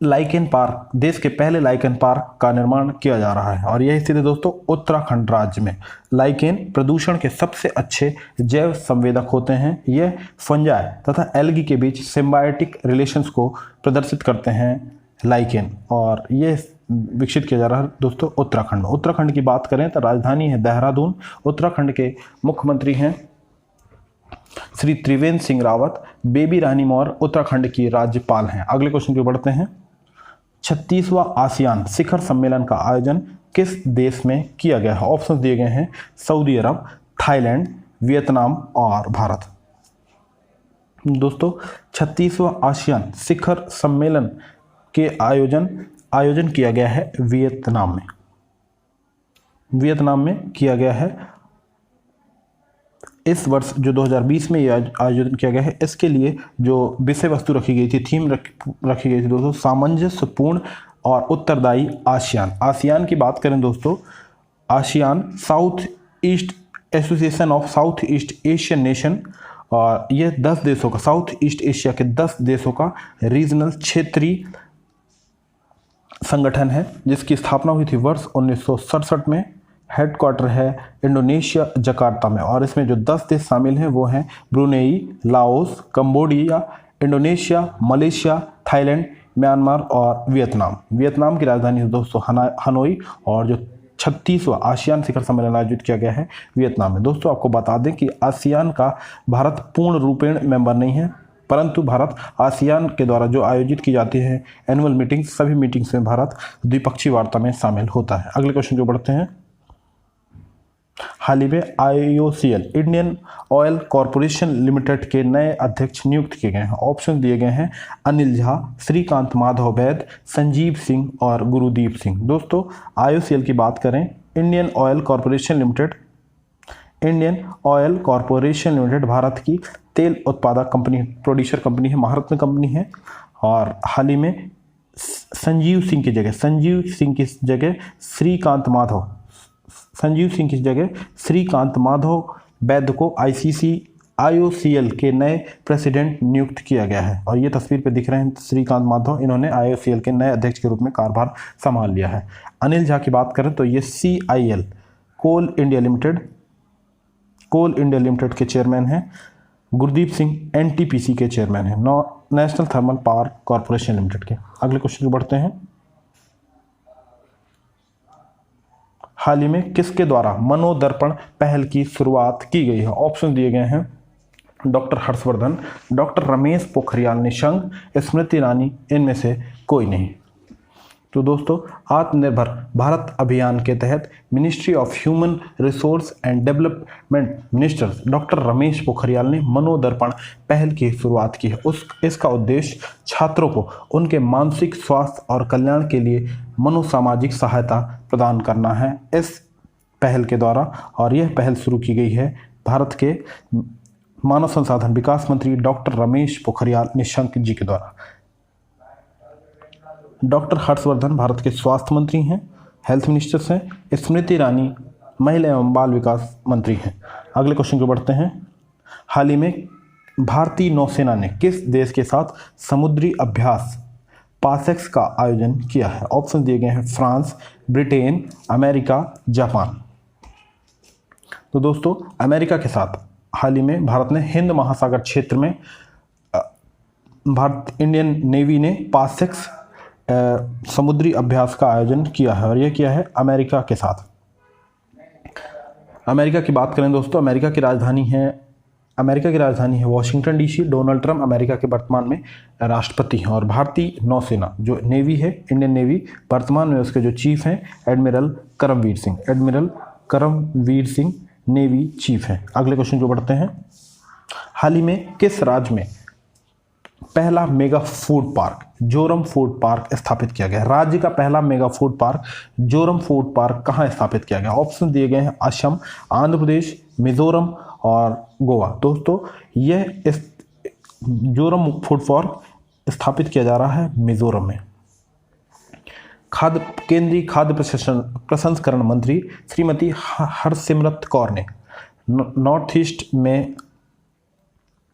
लाइकेन पार्क, देश के पहले लाइकेन पार्क का निर्माण किया जा रहा है और यह स्थित है दोस्तों उत्तराखंड राज्य में। लाइकेन प्रदूषण के सबसे अच्छे जैव संवेदक होते हैं। यह फंजाई तथा एल्गी के बीच सिम्बायोटिक रिलेशंस को प्रदर्शित करते हैं लाइकेन, और यह विकसित किया जा रहा है दोस्तों उत्तराखंड में। उत्तराखंड की बात करें तो राजधानी है देहरादून। उत्तराखंड के मुख्यमंत्री हैं श्री त्रिवेंद्र सिंह रावत। बेबी रानी मौर्य उत्तराखंड की राज्यपाल हैं। अगले क्वेश्चन पे बढ़ते हैं। 36वां आसियान शिखर सम्मेलन का आयोजन किस देश में किया गया है? ऑप्शन दिए गए हैं, सऊदी अरब, थाईलैंड, वियतनाम और भारत। दोस्तों 36वां आसियान शिखर सम्मेलन के आयोजन किया गया है वियतनाम में किया गया है। इस वर्ष जो 2020 में यह आयोजन किया गया है, इसके लिए जो विषय वस्तु रखी गई थी, थीम रखी गई थी दोस्तों, सामंजस्यपूर्ण और उत्तरदायी आसियान की बात करें दोस्तों, ASEAN south east association of south east Asian nation, और यह 10 देशों का, साउथ ईस्ट एशिया के 10 देशों का रीजनल क्षेत्रीय संगठन है जिसकी स्थापना हुई थी वर्ष 1967 में। हेडक्वार्टर है इंडोनेशिया जकार्ता में। और इसमें जो 10 देश शामिल हैं वो हैं Brunei, Laos, Cambodia, Indonesia, Malaysia, Thailand, Myanmar और वियतनाम। वियतनाम की राजधानी है दोस्तों हनोई। और जो 36वां आसियान शिखर सम्मेलन आयोजित किया गया है वियतनाम में। दोस्तों आपको बता दें कि आसियान का भारत पूर्ण रूपेण मेंबर नहीं है, परंतु भारत आसियान के द्वारा जो आयोजित की जाती है एनुअल मीटिंग्स, सभी मीटिंग्स में भारत द्विपक्षीय वार्ता में शामिल होता है। अगले क्वेश्चन जो बढ़ते हैं, हाल ही में IOCL Indian oil corporation limited के नए अध्यक्ष नियुक्त किए गए हैं। ऑप्शन दिए गए हैं अनिल झा, श्रीकांत माधव वैद, संजीव सिंह और गुरुदीप सिंह। दोस्तों IOCL की बात करें, Indian oil corporation limited Bharat की तेल उत्पादक कंपनी, प्रोड्यूसर कंपनी है, महारत्न कंपनी है। और हाल ही में संजीव सिंह की जगह श्रीकांत माधव वैद्य को IOCL के नए प्रेसिडेंट नियुक्त किया गया है। और ये तस्वीर पे दिख रहे हैं श्रीकांत माधव, इन्होंने IOCL के नए अध्यक्ष के रूप में कार्यभार संभाल लिया है। अनिल झा की बात करें तो ये CIL कोल इंडिया लिमिटेड के चेयरमैन हैं। गुरदीप सिंह NTPC के चेयरमैन हैं, national thermal power corporation limited के। अगले क्वेश्चन बढ़ते हैं, हाल ही में किसके द्वारा मनोदर्पण पहल की शुरुआत की गई है। ऑप्शन दिए गए हैं डॉक्टर हर्षवर्धन, डॉक्टर रमेश पोखरियाल निशंक, स्मृति ईरानी, इनमें से कोई नहीं। तो दोस्तों आत्मनिर्भर भारत अभियान के तहत ministry of human resource and development minister doctor Ramesh Pokhriyal ने मनोदर्पण पहल की शुरुआत की है। इसका उद्देश्य छात्रों को उनके मानसिक स्वास्थ्य और कल्याण के लिए मनोसामाजिक सहायता प्रदान करना है इस पहल के द्वारा। और यह पहल शुरू की गई है भारत के मानव संसाधन विकास मंत्री डॉक्टर रमेश पोखरियाल निशंक जी के द्वारा। डॉक्टर हर्षवर्धन भारत के स्वास्थ्य मंत्री हैं, हेल्थ मिनिस्टर्स हैं। स्मृति ईरानी महिला एवं बाल विकास मंत्री हैं। अगले क्वेश्चन को बढ़ते हैं, हाल ही में भारतीय नौसेना ने किस देश के साथ समुद्री अभ्यास पासेक्स का आयोजन किया है। ऑप्शन दिए गए हैं फ्रांस, ब्रिटेन, अमेरिका, जापान। तो दोस्तों अमेरिका के साथ हाल ही में भारत ने हिंद महासागर क्षेत्र में इंडियन नेवी ने पासेक्स समुद्री अभ्यास का आयोजन किया है। और यह किया है अमेरिका के साथ। अमेरिका की बात करें दोस्तों, अमेरिका की राजधानी है Washington DC। Donald Trump America के वर्तमान में राष्ट्रपति हैं। और भारतीय नौसेना जो नेवी है, इंडियन नेवी, वर्तमान में उसके जो चीफ हैं admiral Karambir Singh navy chief हैं। अगले क्वेश्चन जो बढ़ते हैं, हाल ही में किस राज्य में पहला mega food park Zoram food park स्थापित किया गया। राज्य का पहला mega food park Zoram food park कहाँ स्थापित किया गया। ऑप्शन दिए गए हैं असम, आंध्र प्रदेश, मिजोरम और गोवा। दोस्तों यह इस जोरम फूड पार्क स्थापित किया जा रहा है मिजोरम में। केंद्रीय खाद्य प्रसंस्करण मंत्री श्रीमती हरसिमरत कौर ने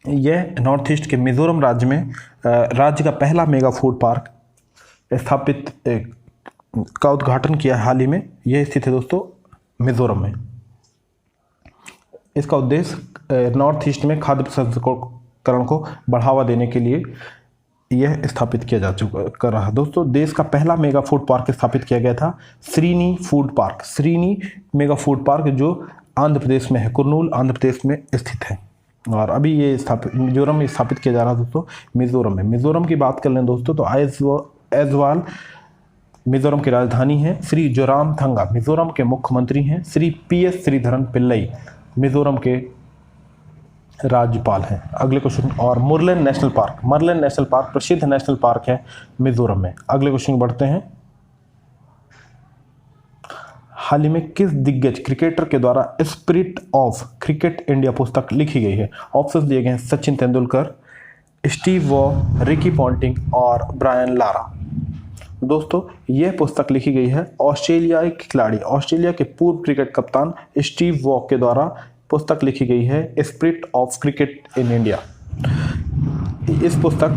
नॉर्थ ईस्ट के मिजोरम राज्य में राज्य का पहला मेगा फूड पार्क स्थापित का उद्घाटन किया हाल ही में। यह स्थित है दोस्तों मिजोरम में। इसका उद्देश्य नॉर्थ ईस्ट में खाद्य प्रसंस्करण को बढ़ावा देने के लिए यह स्थापित किया जा चुका कर रहा है। दोस्तों देश का पहला मेगा फूड पार्क स्थापित किया गया था श्रीनी मेगा फूड पार्क जो आंध्र प्रदेश में है, कुर्नूल आंध्र प्रदेश में स्थित है। और अभी ये मिजोरम में स्थापित किया जा रहा है दोस्तों मिजोरम में। मिजोरम की बात कर लें दोस्तों तो ऐजवाल मिजोरम की राजधानी है। श्री जोरामथंगा मिजोरम के मुख्यमंत्री हैं। श्री PS श्रीधरन पिल्लई मिजोरम के राज्यपाल हैं। अगले क्वेश्चन, और मुरलेन नेशनल पार्क प्रसिद्ध नेशनल पार्क है मिजोरम में। अगले क्वेश्चन बढ़ते हैं, हाल ही में किस दिग्गज क्रिकेटर के द्वारा स्पिरिट ऑफ क्रिकेट इंडिया पुस्तक लिखी गई है। ऑप्शन दिए गए हैं Sachin Tendulkar, Steve Waugh, Ricky Ponting और ब्रायन लारा। दोस्तों यह पुस्तक लिखी गई है ऑस्ट्रेलिया के पूर्व क्रिकेट कप्तान स्टीव वॉ के द्वारा पुस्तक लिखी गई है spirit of cricket in India. इस पुस्तक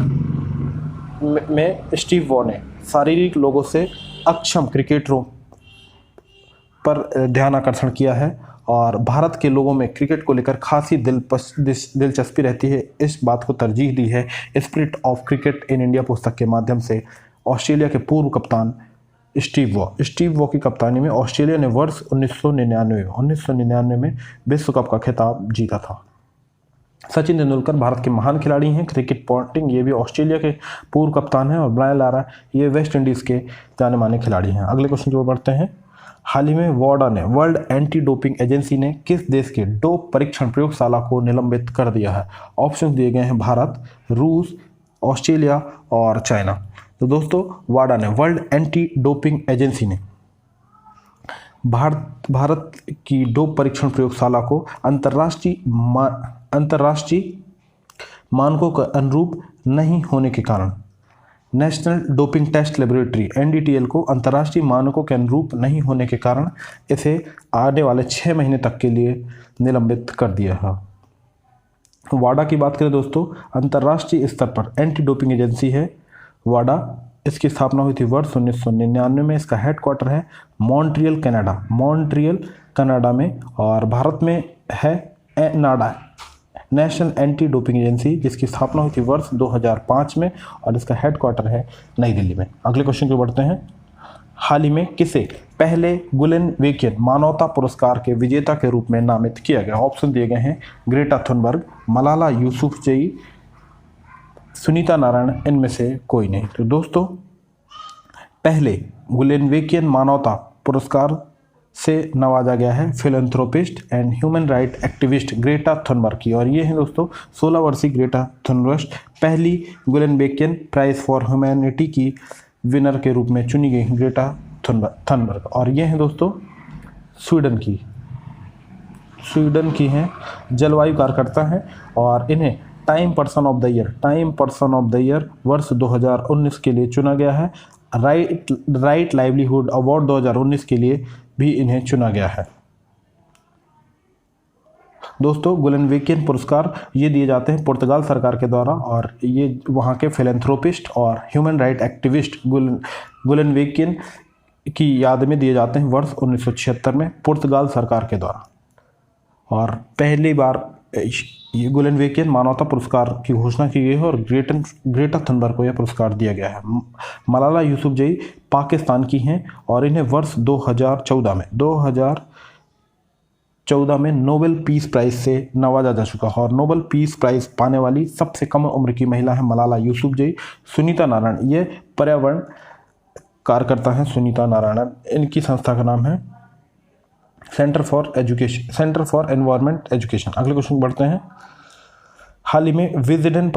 में स्टीव वॉ ने शारीरिक लोगों से अक्षम क्रिकेटरों पर ध्यान आकर्षण किया है और भारत के लोगों में क्रिकेट को लेकर खासी दिलचस्पी रहती है। इस बात को तरजीह दी है spirit of cricket in India पुस्तक के माध्यम से ऑस्ट्रेलिया के पूर्व कप्तान स्टीव वॉ की कप्तानी में ऑस्ट्रेलिया ने वर्ष 1999 में विश्व कप का खिताब जीता था। सचिन तेंदुलकर भारत के महान खिलाड़ी हैं। क्रिकेट पॉन्टिंग ये भी ऑस्ट्रेलिया के पूर्व कप्तान हैं और ब्रायन लारा ये वेस्ट इंडीज़ के जाने माने खिलाड़ी हैं। अगले क्वेश्चन की ओर बढ़ते हैं। हाल ही में वाडा ने वर्ल्ड एंटी डोपिंग एजेंसी ने किस देश के डोप परीक्षण प्रयोगशाला को निलंबित कर दिया है? ऑप्शन दिए गए हैं भारत, रूस, ऑस्ट्रेलिया और चाइना। तो दोस्तों वाडा ने वर्ल्ड एंटी डोपिंग एजेंसी ने भारत की डोप परीक्षण प्रयोगशाला को अंतर्राष्ट्रीय मानकों के अनुरूप नहीं होने के कारण national doping test laboratory NDTL को अंतर्राष्ट्रीय मानकों के अनुरूप नहीं होने के कारण इसे आने वाले 6 महीने तक के लिए निलंबित कर दिया है। वाडा की बात करें दोस्तों, अंतर्राष्ट्रीय स्तर पर एंटी डोपिंग एजेंसी है वाडा। इसकी स्थापना हुई थी वर्ष 1999 में। इसका हेडक्वार्टर है मॉन्ट्रियल कनाडा में और भारत में है नाडा नेशनल एंटी डोपिंग एजेंसी, जिसकी स्थापना हुई थी वर्ष 2005 में और इसका हेडक्वार्टर है नई दिल्ली में। अगले क्वेश्चन को बढ़ते हैं। हाल ही में किसे पहले गुलेनवेगियन मानवता पुरस्कार के विजेता के रूप में नामित किया गया? ऑप्शन दिए गए हैं ग्रेटा थुनबर्ग, मलाला यूसुफजई, सुनीता नारायण, इनमें से कोई नहीं। तो दोस्तों पहले गुलेनवेगियन मानवता पुरस्कार से नवाजा गया है philanthropist and human right activist Greta Thunberg की, और ये है दोस्तों 16 वर्षीय ग्रेटा थुनबर्ग पहली गुलेनवेगियन प्राइज फॉर ह्यूमैनिटी की विनर के रूप में चुनी गई ग्रेटा थुनबर्ग। और ये है दोस्तों स्वीडन की हैं, जलवायु कार्यकर्ता हैं और इन्हें time person of the year वर्ष 2019 के लिए चुना गया है। राइट लाइवलीहुड अवार्ड 2019 के लिए भी इन्हें चुना गया है। दोस्तों गुलेनवेगियन पुरस्कार ये दिए जाते हैं पुर्तगाल सरकार के द्वारा और ये वहाँ के फिलैंथ्रोपिस्ट और ह्यूमन राइट एक्टिविस्ट गुलेनवेगियन की याद में दिए जाते हैं वर्ष 1976 में पुर्तगाल सरकार के द्वारा। और पहली बार ये गुलेनवेगियन मानवता पुरस्कार की घोषणा की गई है और ग्रेटा थुनबर्ग को यह पुरस्कार दिया गया है। मलाला यूसुफजई पाकिस्तान की हैं और इन्हें वर्ष 2014 में नोबेल पीस प्राइज से नवाजा जा चुका है और नोबेल पीस प्राइज पाने वाली सबसे कम उम्र की महिला है मलाला यूसुफजई। सुनीता नारायण ये पर्यावरण कार्यकर्ता हैं। सुनीता नारायण इनकी संस्था का नाम है सेंटर फॉर एनवायरमेंट एजुकेशन। अगले क्वेश्चन बढ़ते हैं। हाल ही में विजडन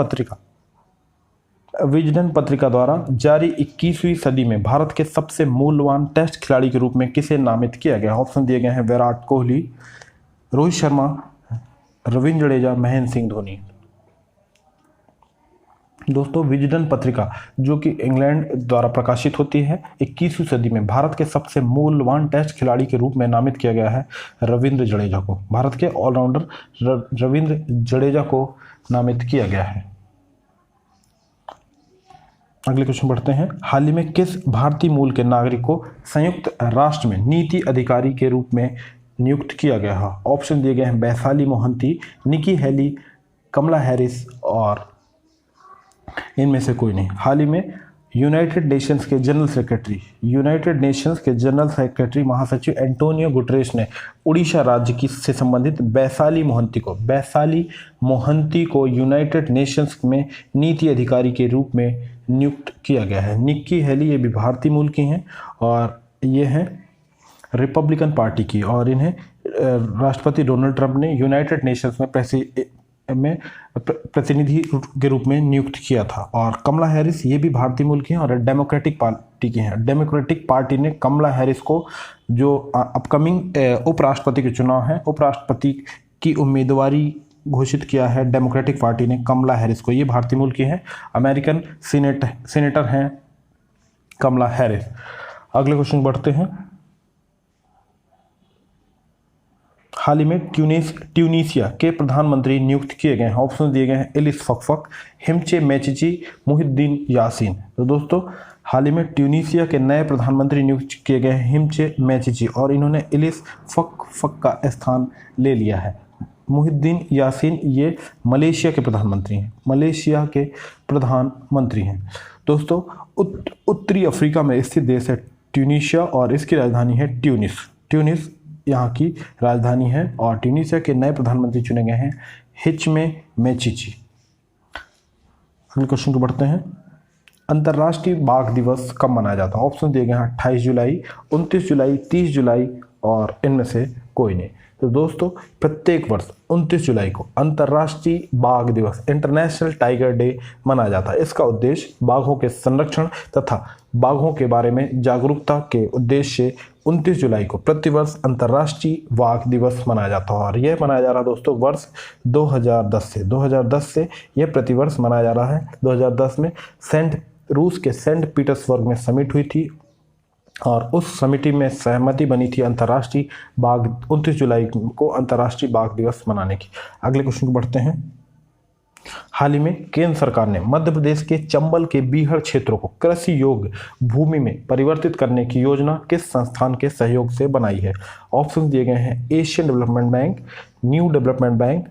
पत्रिका द्वारा जारी 21वीं सदी में भारत के सबसे मूल्यवान टेस्ट खिलाड़ी के रूप में किसे नामित किया गया? ऑप्शन दिए गए हैं विराट कोहली, रोहित शर्मा, रविंद्र जडेजा, महेंद्र सिंह धोनी। दोस्तों विजडन पत्रिका जो कि इंग्लैंड द्वारा प्रकाशित होती है 21वीं सदी में भारत के सबसे मूल्यवान टेस्ट खिलाड़ी के रूप में नामित किया गया है रविंद्र जडेजा को। भारत के ऑलराउंडर रविंद्र जडेजा को नामित किया गया है। अगले क्वेश्चन बढ़ते हैं। हाल ही में किस भारतीय मूल के नागरिक को संयुक्त राष्ट्र में नीति अधिकारी के रूप में नियुक्त किया गया है? ऑप्शन दिए गए हैं वैशाली मोहंती, निकी हेली, कमला हैरिस और इनमें से कोई नहीं। हाल ही में यूनाइटेड नेशंस के जनरल सेक्रेटरी महासचिव एंटोनियो गुटरेस ने उड़ीसा राज्य से संबंधित वैशाली मोहंती को यूनाइटेड नेशंस में नीति अधिकारी के रूप में नियुक्त किया गया है। निक्की हेली ये भी भारतीय मूल की हैं और ये हैं रिपब्लिकन पार्टी की और इन्हें राष्ट्रपति डोनाल्ड ट्रंप ने यूनाइटेड नेशंस में प्रतिनिधि के रूप में नियुक्त किया था। और कमला हैरिस ये भी भारतीय मूल की हैं और डेमोक्रेटिक पार्टी की हैं। डेमोक्रेटिक पार्टी ने कमला हैरिस को जो अपकमिंग उपराष्ट्रपति के चुनाव है उपराष्ट्रपति की उम्मीदवारी घोषित किया है डेमोक्रेटिक पार्टी ने कमला हैरिस को। ये भारतीय मूल की हैं, अमेरिकन सीनेटर हैं कमला हैरिस। अगले क्वेश्चन बढ़ते हैं। हाल ही में ट्यूनीसिया के प्रधानमंत्री नियुक्त किए गए हैं। ऑप्शन दिए गए हैं इलिस फकफक, हिमचे मैचिची, मुहिद्दीन यासीन। तो दोस्तों हाल ही में ट्यूनीसिया के नए प्रधानमंत्री नियुक्त किए गए हैं हिमचे मैचिची और इन्होंने इलिस फकफक का स्थान ले लिया है। मुहिद्दीन यासीन ये मलेशिया के प्रधानमंत्री हैं, मलेशिया के प्रधानमंत्री हैं। दोस्तों उत्तरी अफ्रीका में स्थित देश है ट्यूनीशिया और इसकी राजधानी है ट्यूनिस यहाँ की राजधानी है। और ट्यूनीसिया के नए प्रधानमंत्री चुने गए हैं हिचमे मैचिची। अगले क्वेश्चन को बढ़ते हैं। अंतर्राष्ट्रीय बाघ दिवस कब मनाया जाता है? ऑप्शन दिए गए हैं 28 जुलाई, 29 जुलाई, 30 जुलाई और इनमें से कोई नहीं। तो दोस्तों प्रत्येक वर्ष 29 जुलाई को अंतर्राष्ट्रीय बाघ दिवस इंटरनेशनल टाइगर डे मनाया जाता है। इसका उद्देश्य बाघों के संरक्षण तथा बाघों के बारे में जागरूकता के उद्देश्य से 29 जुलाई को प्रतिवर्ष अंतर्राष्ट्रीय बाघ दिवस मनाया जाता है। और यह मनाया जा रहा है दोस्तों वर्ष 2010 से यह प्रतिवर्ष मनाया जा रहा है। 2010 में रूस के सेंट पीटर्सबर्ग में समिट हुई थी और उस समिति में सहमति बनी थी अंतर्राष्ट्रीय बाघ 29 जुलाई को अंतर्राष्ट्रीय बाघ दिवस मनाने की। अगले क्वेश्चन को बढ़ते हैं। हाल ही में केंद्र सरकार ने मध्य प्रदेश के चंबल के बीहड़ क्षेत्रों को कृषि योग्य भूमि में परिवर्तित करने की योजना किस संस्थान के सहयोग से बनाई है? ऑप्शन दिए गए हैं Asian development bank, new development bank,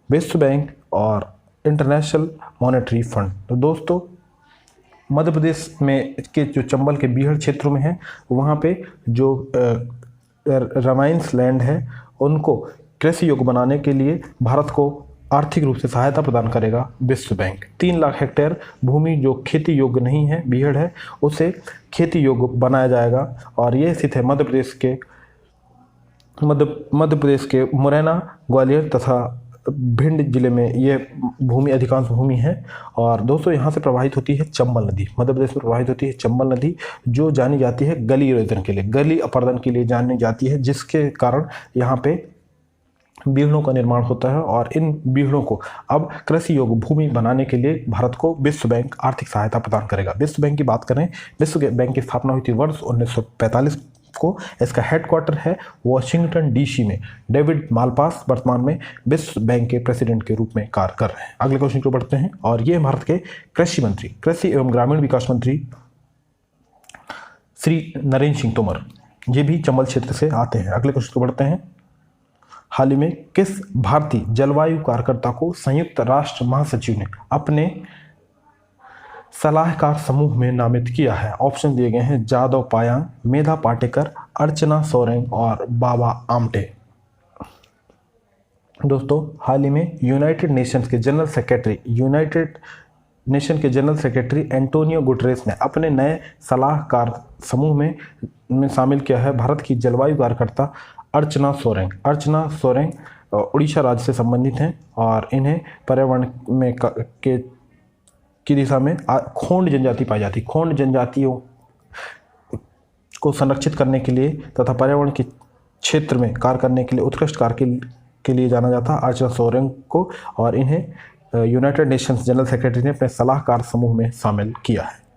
विश्व बैंक और इंटरनेशनल मॉनेटरी फंड। तो दोस्तों मध्य प्रदेश में के जो चंबल के बीहड़ क्षेत्रों में है वहाँ पे जो रामाइंस लैंड है उनको कृषि योग्य बनाने के लिए भारत को आर्थिक रूप से सहायता प्रदान करेगा विश्व बैंक। 3 लाख हेक्टेयर भूमि जो खेती योग्य नहीं है, बीहड़ है, उसे खेती योग्य बनाया जाएगा। और ये स्थित है मध्य प्रदेश के मुरैना, ग्वालियर तथा भिंड जिले में ये भूमि अधिकांश भूमि है। और दोस्तों यहाँ से प्रवाहित होती है चंबल नदी, मध्य प्रदेश में प्रवाहित होती है चंबल नदी जो जानी जाती है गली इरोजन के लिए, गली अपर्दन के लिए जानी जाती है, जिसके कारण यहाँ पे बीहड़ों का निर्माण होता है। और इन बीहड़ों को अब कृषि योग्य भूमि बनाने के लिए भारत को विश्व बैंक आर्थिक सहायता प्रदान करेगा। विश्व बैंक की बात करें, विश्व बैंक की स्थापना हुई थी वर्ष 1945 को। इसका हेडक्वार्टर है वॉशिंगटन डीसी में। डेविड मालपास वर्तमान में विश्व बैंक के प्रेसिडेंट के रूप में कार्य कर रहे हैं। अगले क्वेश्चन को बढ़ते हैं और ये भारत के कृषि एवं ग्रामीण विकास मंत्री श्री नरेंद्र सिंह तोमर, ये भी चंबल क्षेत्र से आते हैं। अगले क्वेश्चन को बढ़ते हैं। हाल ही में किस भारतीय जलवायु कार्यकर्ता को संयुक्त राष्ट्र महासचिव ने अपने सलाहकार समूह में नामित किया है? ऑप्शन दिए गए हैं जादव पायांग, मेधा पाटेकर, अर्चना सोरेंग और बाबा आमटे। दोस्तों हाल ही में यूनाइटेड नेशन के जनरल सेक्रेटरी एंटोनियो गुटरेस ने अपने नए सलाहकार समूह में शामिल किया है भारत की जलवायु कार्यकर्ता अर्चना सोरेंग उड़ीसा राज्य से संबंधित हैं और इन्हें पर्यावरण में की दिशा में खोंड जनजाति पाई जाती, खोंड जनजातियों को संरक्षित करने के लिए तथा पर्यावरण के क्षेत्र में कार्य करने के लिए उत्कृष्ट कार्य के लिए जाना जाता है अर्चना सोरेंग को। और इन्हें यूनाइटेड नेशंस जनरल सेक्रेटरी ने अपने सलाहकार समूह में शामिल किया है।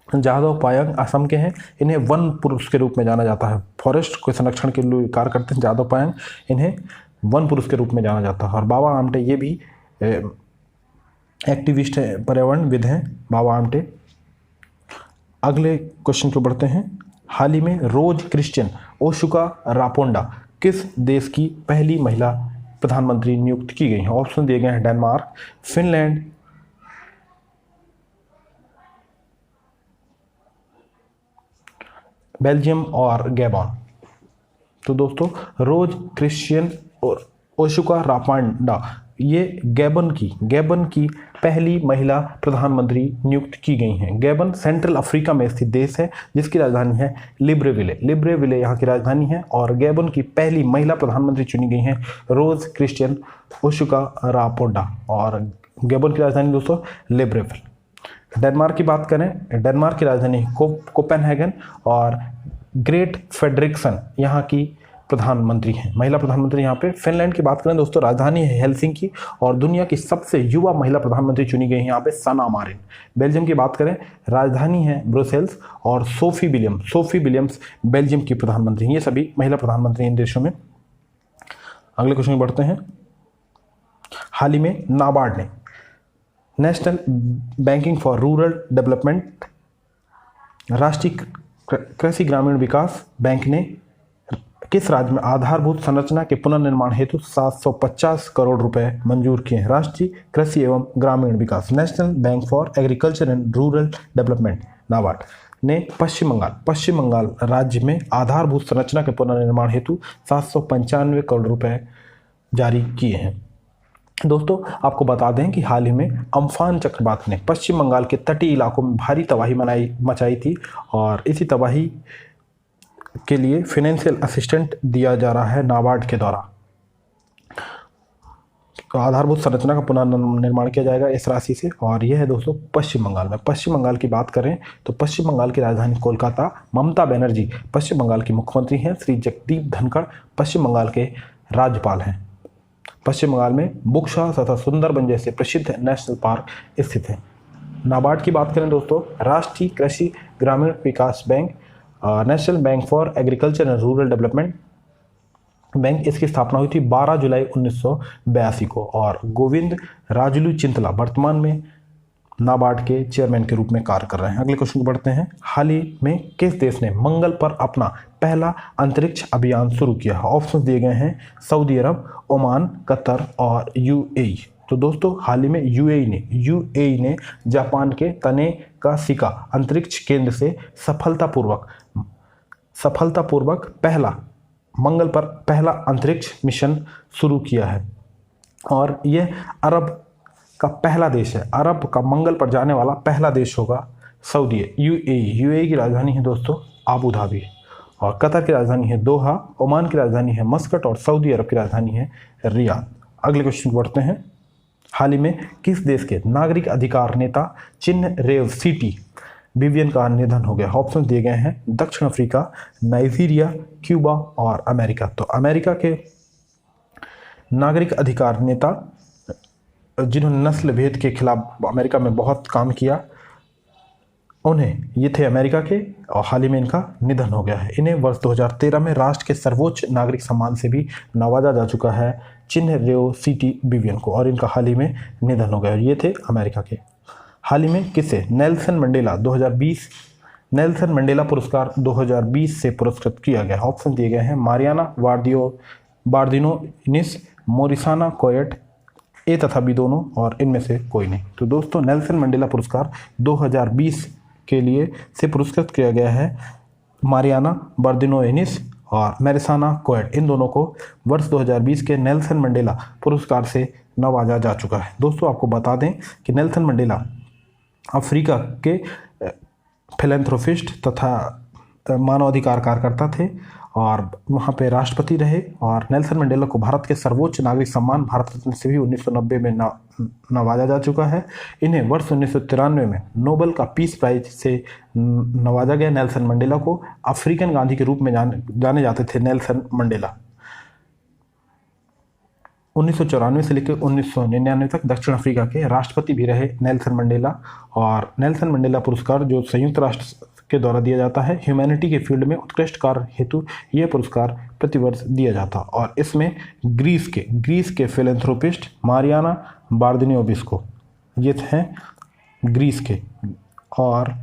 जादव पायांग असम के हैं, इन्हें वन पुरुष के रूप में जाना जाता है, फॉरेस्ट के संरक्षण के लिए कार्य करते हैं जादव पायांग, इन्हें वन पुरुष के रूप में जाना जाता है। और बाबा आमटे ये भी एक्टिविस्ट है, पर्यावरणविद हैं बाबा आमटे। अगले क्वेश्चन पर बढ़ते हैं। हाल ही में रोज क्रिश्चियन ओशुका रापोंडा किस देश की पहली महिला प्रधानमंत्री नियुक्त की गई हैं? ऑप्शन दिए गए हैं डेनमार्क, फिनलैंड, बेल्जियम और गैबॉन। तो दोस्तों रोज क्रिश्चियन और ओशुका रापोंडा ये गैबन की पहली महिला प्रधानमंत्री नियुक्त की गई हैं। गैबन सेंट्रल अफ्रीका में स्थित देश है जिसकी राजधानी है लिब्रेविले यहाँ की राजधानी है। और गैबन की पहली महिला प्रधानमंत्री चुनी गई हैं रोज क्रिश्चियन ओशुका रापोंडा और गैबन की राजधानी दोस्तों लिब्रेविल। डेनमार्क की बात करें, डेनमार्क की राजधानी कोपेनहेगन और ग्रेट फेडरिक्सन यहाँ की प्रधानमंत्री हैं, महिला प्रधानमंत्री यहाँ पे। फिनलैंड की बात करें दोस्तों, राजधानी है हेलसिंकी और दुनिया की सबसे युवा महिला प्रधानमंत्री चुनी गई है यहाँ पे सना मारिन। बेल्जियम की बात करें, राजधानी है ब्रुसेल्स और सोफी विलियम्स बेल्जियम की प्रधानमंत्री। ये सभी महिला प्रधानमंत्री इन देशों में। अगले क्वेश्चन में बढ़ते हैं। हाल ही में नाबार्ड ने national banking for rural development, राष्ट्रीय कृषि ग्रामीण विकास बैंक ने किस राज्य में आधारभूत संरचना के पुनर्निर्माण हेतु 750 करोड़ रुपए मंजूर किए हैं? राष्ट्रीय कृषि एवं ग्रामीण विकास, national bank for agriculture and rural development, NABARD ने पश्चिम बंगाल राज्य में आधारभूत संरचना के पुनर्निर्माण हेतु 795 करोड़ रुपए जारी किए हैं। दोस्तों आपको बता दें कि हाल ही में अम्फान चक्रवात ने पश्चिम बंगाल के तटीय इलाकों में भारी तबाही मचाई थी और इसी तबाही के लिए फाइनेंशियल असिस्टेंट दिया जा रहा है नाबार्ड के द्वारा। तो आधारभूत संरचना का पुनर्निर्माण किया जाएगा इस राशि से, और यह है दोस्तों पश्चिम बंगाल में। पश्चिम बंगाल की बात करें तो पश्चिम बंगाल की राजधानी कोलकाता, ममता बनर्जी पश्चिम बंगाल की मुख्यमंत्री हैं, श्री जगदीप धनखड़ पश्चिम बंगाल के राज्यपाल हैं। पश्चिम बंगाल में बुक्शा तथा सुंदरबन जैसे प्रसिद्ध नेशनल पार्क स्थित हैं। नाबार्ड की बात करें दोस्तों, राष्ट्रीय कृषि ग्रामीण विकास बैंक, national bank for agriculture and rural development bank, इसकी स्थापना हुई थी 12 जुलाई 1982 को, और गोविंद राजुलू चिंतला वर्तमान में नाबार्ड के चेयरमैन के रूप में कार्य कर रहे हैं। अगले क्वेश्चन को बढ़ते हैं। हाल ही में किस देश ने मंगल पर अपना पहला अंतरिक्ष अभियान शुरू किया? ऑप्शन दिए गए हैं सऊदी अरब, ओमान, कतर और यूएई। तो दोस्तों हाल ही में यूएई ने जापान के तनेकाशिका अंतरिक्ष केंद्र से सफलतापूर्वक पहला मंगल पर पहला अंतरिक्ष मिशन शुरू किया है, और यह अरब का पहला देश है। अरब का मंगल पर जाने वाला पहला देश होगा सऊदी यूएई की राजधानी है दोस्तों आबू धाबी, और कतर की राजधानी है दोहा, ओमान की राजधानी है मस्कट और सऊदी अरब की राजधानी है रियाद। अगले क्वेश्चन को बढ़ते हैं। हाल ही में किस देश के नागरिक अधिकार नेता चिन्ह रेव सिटी विवियन का निधन हो गया? ऑप्शन दिए गए हैं दक्षिण अफ्रीका, नाइजीरिया, क्यूबा और अमेरिका। तो अमेरिका के नागरिक अधिकार नेता जिन्होंने नस्ल भेद के खिलाफ अमेरिका में बहुत काम किया, ये थे अमेरिका के, और हाल ही में इनका निधन हो गया है। इन्हें वर्ष 2013 में राष्ट्र के सर्वोच्च नागरिक सम्मान से भी नवाजा जा चुका है, चिन्ह रेव सिटी विवियन को, और इनका हाल ही में निधन हो गया। ये थे अमेरिका के। हाल ही में किसे नेल्सन मंडेला पुरस्कार 2020 से पुरस्कृत किया गया? ऑप्शन दिए गए हैं मारियाना बार्दिनो-इनिस, मोरिसाना कोएट, ए तथा बी दोनों, और इनमें से कोई नहीं। तो दोस्तों नेल्सन मंडेला पुरस्कार 2020 के लिए से पुरस्कृत किया गया है मारियाना बार्दिनो-इनिस और मोरिसाना कोएट, इन दोनों को वर्ष 2020 के नेल्सन मंडेला पुरस्कार से नवाजा जा चुका है। दोस्तों आपको बता दें कि नेल्सन मंडेला अफ्रीका के फिलैंथ्रोपिस्ट तथा मानवाधिकार कार्यकर्ता थे, और वहाँ पे राष्ट्रपति रहे, और नेल्सन मंडेला को भारत के सर्वोच्च नागरिक सम्मान भारत रत्न से भी 1990 में नवाजा जा चुका है। इन्हें वर्ष 1993 में नोबेल का पीस प्राइज से नवाजा गया। नेल्सन मंडेला को अफ्रीकन गांधी के रूप में जाने जाते थे नेल्सन मंडेला। 1994 से लेकर 1999 तक दक्षिण अफ्रीका के राष्ट्रपति भी रहे नेल्सन मंडेला, और नेल्सन मंडेला पुरस्कार जो संयुक्त राष्ट्र के द्वारा दिया जाता है ह्यूमैनिटी के फील्ड में उत्कृष्ट कार्य हेतु यह पुरस्कार प्रतिवर्ष दिया जाता, और इसमें ग्रीस के फिलैंथ्रोपिस्ट मारियाना बार्दिनोबिस, ये हैं ग्रीस के, और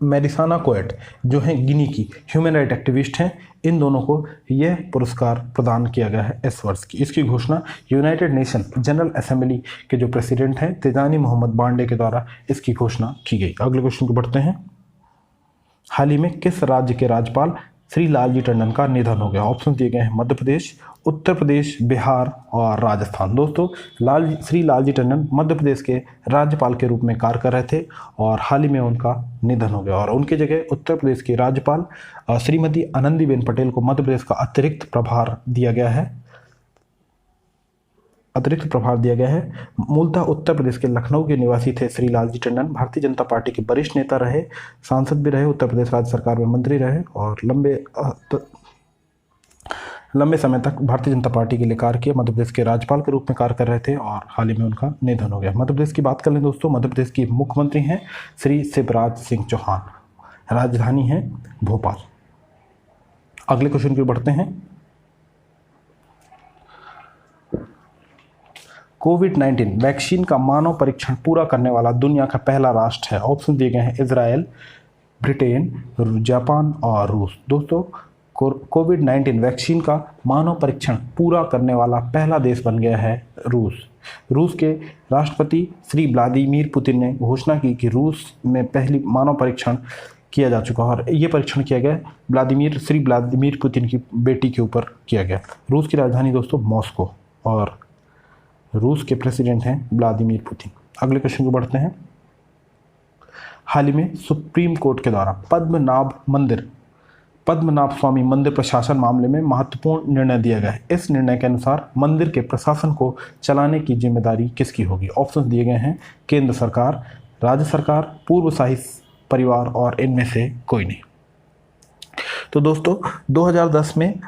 मेरिसाना कोएट जो हैं गिनी की ह्यूमन राइट एक्टिविस्ट हैं, इन दोनों को यह पुरस्कार प्रदान किया गया है इस वर्ष की। इसकी घोषणा यूनाइटेड नेशन जनरल असेंबली के जो प्रेसिडेंट हैं तिजानी मोहम्मद बांडे के द्वारा इसकी घोषणा की गई। अगले क्वेश्चन को बढ़ते हैं। हाल ही में किस राज्य के राज्यपाल श्री लालजी टंडन का निधन हो गया? ऑप्शन दिए गए हैं मध्य प्रदेश, उत्तर प्रदेश, बिहार और राजस्थान। दोस्तों श्री लालजी टंडन मध्य प्रदेश के राज्यपाल के रूप में कार्य कर रहे थे, और हाल ही में उनका निधन हो गया, और उनकी जगह उत्तर प्रदेश की राज्यपाल श्रीमती आनंदीबेन पटेल को मध्य प्रदेश का अतिरिक्त प्रभार दिया गया है। मूलतः उत्तर प्रदेश के लखनऊ के निवासी थे श्री लालजी टंडन। भारतीय जनता पार्टी के वरिष्ठ नेता रहे, सांसद भी रहे, उत्तर प्रदेश राज्य सरकार में मंत्री रहे, और लंबे समय तक भारतीय जनता पार्टी के लिए कार्य किए। मध्य प्रदेश के राज्यपाल के रूप में कार्य कर रहे थे, और हाल ही में उनका निधन हो गया। मध्य प्रदेश की बात कर लें दोस्तों, मध्य प्रदेश की मुख्यमंत्री हैं श्री शिवराज सिंह चौहान, राजधानी है भोपाल। अगले क्वेश्चन की ओर बढ़ते हैं। कोविड-19 वैक्सीन का मानव परीक्षण पूरा करने वाला दुनिया का पहला राष्ट्र है। ऑप्शन दिए गए हैं इजराइल, ब्रिटेन, जापान और रूस। दोस्तों कोविड-19 वैक्सीन का मानव परीक्षण पूरा करने वाला पहला देश बन गया है रूस। रूस के राष्ट्रपति श्री व्लादिमीर पुतिन ने घोषणा की कि रूस में पहली मानव परीक्षण किया जा चुका है और ये परीक्षण किया गया श्री व्लादिमीर पुतिन की बेटी के ऊपर किया गया। रूस की राजधानी दोस्तों मॉस्को और रूस के प्रेसिडेंट हैं व्लादिमीर पुतिन। अगले क्वेश्चन को बढ़ते हैं। हाल ही में सुप्रीम कोर्ट के द्वारा पद्मनाभ स्वामी मंदिर प्रशासन मामले में महत्वपूर्ण निर्णय दिया गया है। इस निर्णय के अनुसार मंदिर के प्रशासन को चलाने की जिम्मेदारी किसकी होगी? ऑप्शन दिए गए हैं केंद्र सरकार, राज्य सरकार, पूर्व शाही परिवार और इनमें से कोई नहीं। तो दोस्तों 2010 में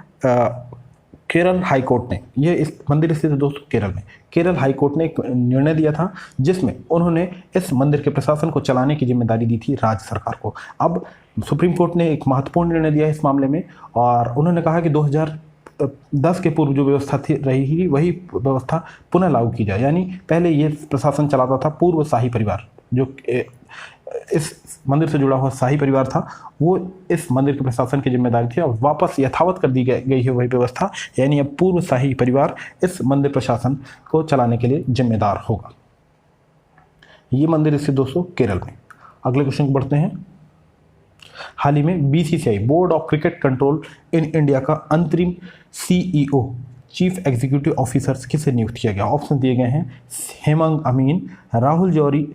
केरल हाई कोर्ट ने, ये इस मंदिर स्थित है दोस्तों केरल में, केरल हाई कोर्ट ने एक निर्णय दिया था जिसमें उन्होंने इस मंदिर के प्रशासन को चलाने की जिम्मेदारी दी थी राज्य सरकार को। अब सुप्रीम कोर्ट ने एक महत्वपूर्ण निर्णय दिया इस मामले में और उन्होंने कहा कि 2010 के पूर्व जो व्यवस्था रही वही व्यवस्था पुनः लागू की जाए। यानी पहले ये प्रशासन चलाता था पूर्व शाही परिवार, जो इस मंदिर से जुड़ा हुआ शाही परिवार था, वो इस मंदिर के प्रशासन की जिम्मेदारी थी। अब वापस यथावत कर दी गई है वही व्यवस्था, यानी अब पूर्व शाही परिवार इस मंदिर प्रशासन को चलाने के लिए जिम्मेदार होगा। ये मंदिर स्थित दोस्तों केरल में। अगले क्वेश्चन को बढ़ते हैं। हाल ही में BCCI board of cricket control in India का अंतरिम सीईओ चीफ एग्जीक्यूटिव ऑफिसर्स किसे नियुक्त किया गया? ऑप्शन दिए गए हैं हेमंग अमीन, राहुल जौहरी,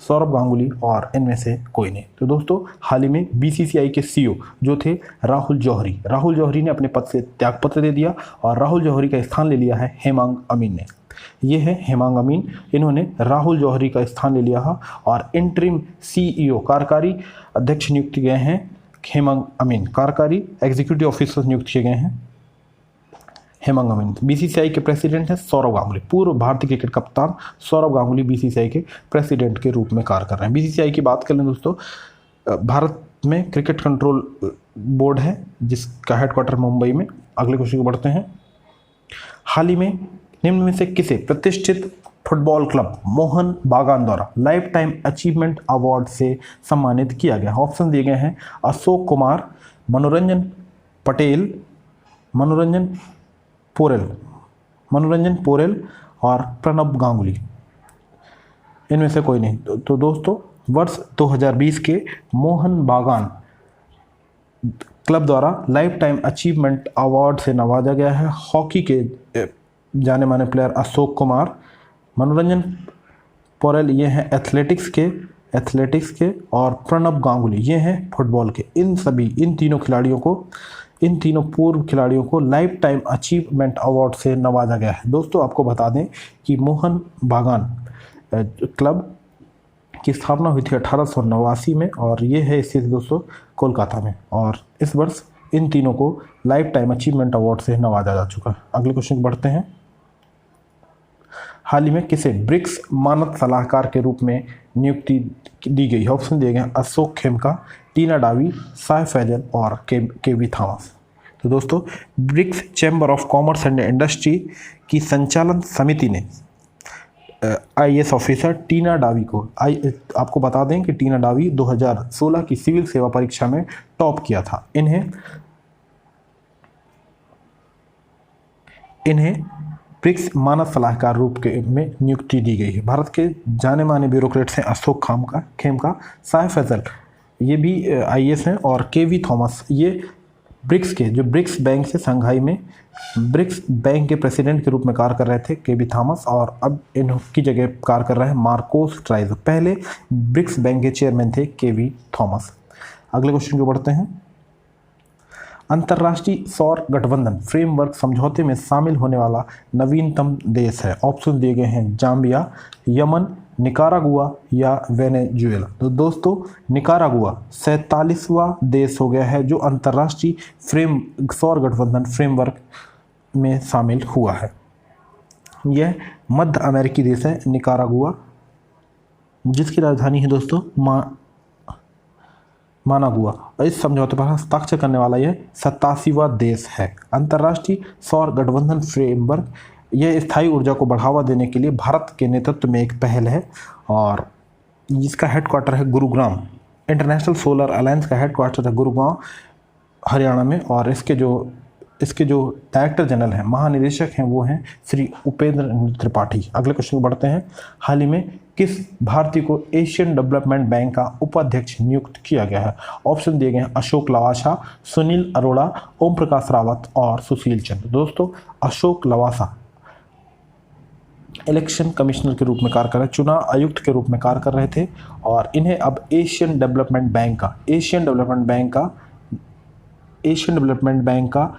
सौरभ गांगुली और इनमें से कोई नहीं। तो दोस्तों हाल ही में बीसीसीआई के सीईओ जो थे राहुल जौहरी ने अपने पद से त्यागपत्र दे दिया और राहुल जौहरी का स्थान ले लिया है हेमंग अमीन ने। ये है हेमंग अमीन, इन्होंने राहुल जौहरी का स्थान ले लिया है और इंटरिम सीईओ कार्यकारी अध्यक्ष नियुक्त गए हैं हेमंग अमीन, कार्यकारी एग्जीक्यूटिव ऑफिसर नियुक्त किए गए हैं हेमंग अमीन। बीसीसीआई के प्रेसिडेंट हैं सौरभ गांगुली, पूर्व भारतीय क्रिकेट कप्तान सौरभ गांगुली बीसीसीआई के प्रेसिडेंट के रूप में कार्य कर रहे हैं। बीसीसीआई की बात करें दोस्तों, भारत में क्रिकेट कंट्रोल बोर्ड है जिसका हेडक्वार्टर मुंबई में। अगले क्वेश्चन को बढ़ते हैं। हाल ही में निम्न में से किसे प्रतिष्ठित फुटबॉल क्लब मोहन बागान द्वारा लाइफ टाइम अचीवमेंट अवार्ड से सम्मानित किया गया? ऑप्शन दिए गए हैं अशोक कुमार, मनोरंजन पोरेल और प्रणब गांगुली, इनमें से कोई नहीं। तो दोस्तों वर्ष 2020 के मोहन बागान क्लब द्वारा लाइफ टाइम अचीवमेंट अवार्ड से नवाजा गया है हॉकी के जाने माने प्लेयर अशोक कुमार, मनोरंजन पोरेल ये हैं एथलेटिक्स के और प्रणब गांगुली ये हैं फुटबॉल के। इन तीनों पूर्व खिलाड़ियों को लाइफ टाइम अचीवमेंट अवार्ड से नवाजा गया है। दोस्तों आपको बता दें कि मोहन बागान क्लब की स्थापना हुई थी 1889 में और ये है स्थित दोस्तों कोलकाता में, और इस वर्ष इन तीनों को लाइफ टाइम अचीवमेंट अवार्ड से नवाजा जा चुका है। अगले क्वेश्चन बढ़ते हैं। हाल ही में किसे ब्रिक्स मानद सलाहकार के रूप में नियुक्ति दी गई? ऑप्शन दिए गए अशोक खेमका, टीना डावी, साय फैजल और केवी थॉमस। तो दोस्तों BRICS chamber of commerce and industry की संचालन समिति ने आईएएस ऑफिसर टीना डावी को, आपको बता दें कि टीना डावी 2016 की सिविल सेवा परीक्षा में टॉप किया था। इन्हें ब्रिक्स मानद सलाहकार रूप के में नियुक्ति दी गई है। भारत के जाने माने ब्यूरोक्रेट्स हैं अशोक खेमका, साय फैजल ये भी आईएएस हैं और केवी थॉमस ये ब्रिक्स बैंक से संघाई में ब्रिक्स बैंक के प्रेसिडेंट के रूप में कार्य कर रहे थे केवी थॉमस, और अब इनकी जगह कार्य कर रहे हैं मार्कोस ट्राइजो। पहले ब्रिक्स बैंक के चेयरमैन थे केवी थॉमस। अगले क्वेश्चन को बढ़ते हैं। अंतर्राष्ट्रीय सौर गठबंधन फ्रेमवर्क समझौते में शामिल होने वाला नवीनतम देश है? ऑप्शन दिए गए हैं जाम्बिया, यमन, निकारागुआ या वेनेजुएला। तो दोस्तों निकारागुआ 47वां देश हो गया है जो अंतर्राष्ट्रीय सौर गठबंधन फ्रेमवर्क में शामिल हुआ है। यह मध्य अमेरिकी देश है निकारागुआ, जिसकी राजधानी है दोस्तों मानागुआ। इस समझौते पर हस्ताक्षर करने वाला यह 87वां देश है। अंतर्राष्ट्रीय सौर गठबंधन फ्रेमवर्क यह स्थायी ऊर्जा को बढ़ावा देने के लिए भारत के नेतृत्व में एक पहल है और इसका हेडक्वार्टर है गुरुग्राम। इंटरनेशनल सोलर अलायंस का हेडक्वार्टर है गुरुग्राम हरियाणा में और इसके जो डायरेक्टर जनरल हैं, महानिदेशक हैं, वो हैं श्री उपेंद्र त्रिपाठी। अगले क्वेश्चन को बढ़ते हैं। हाल ही में किस भारतीय को एशियन डेवलपमेंट बैंक का उपाध्यक्ष नियुक्त किया गया है? ऑप्शन दिए गए हैं अशोक लवासा, सुनील अरोड़ा, ओम प्रकाश रावत और सुशील चंद्र। दोस्तों, अशोक लवासा इलेक्शन कमिश्नर के रूप में कार्य कर रहे, चुनाव आयुक्त के रूप में कार्य कर रहे थे और इन्हें अब एशियन डेवलपमेंट बैंक का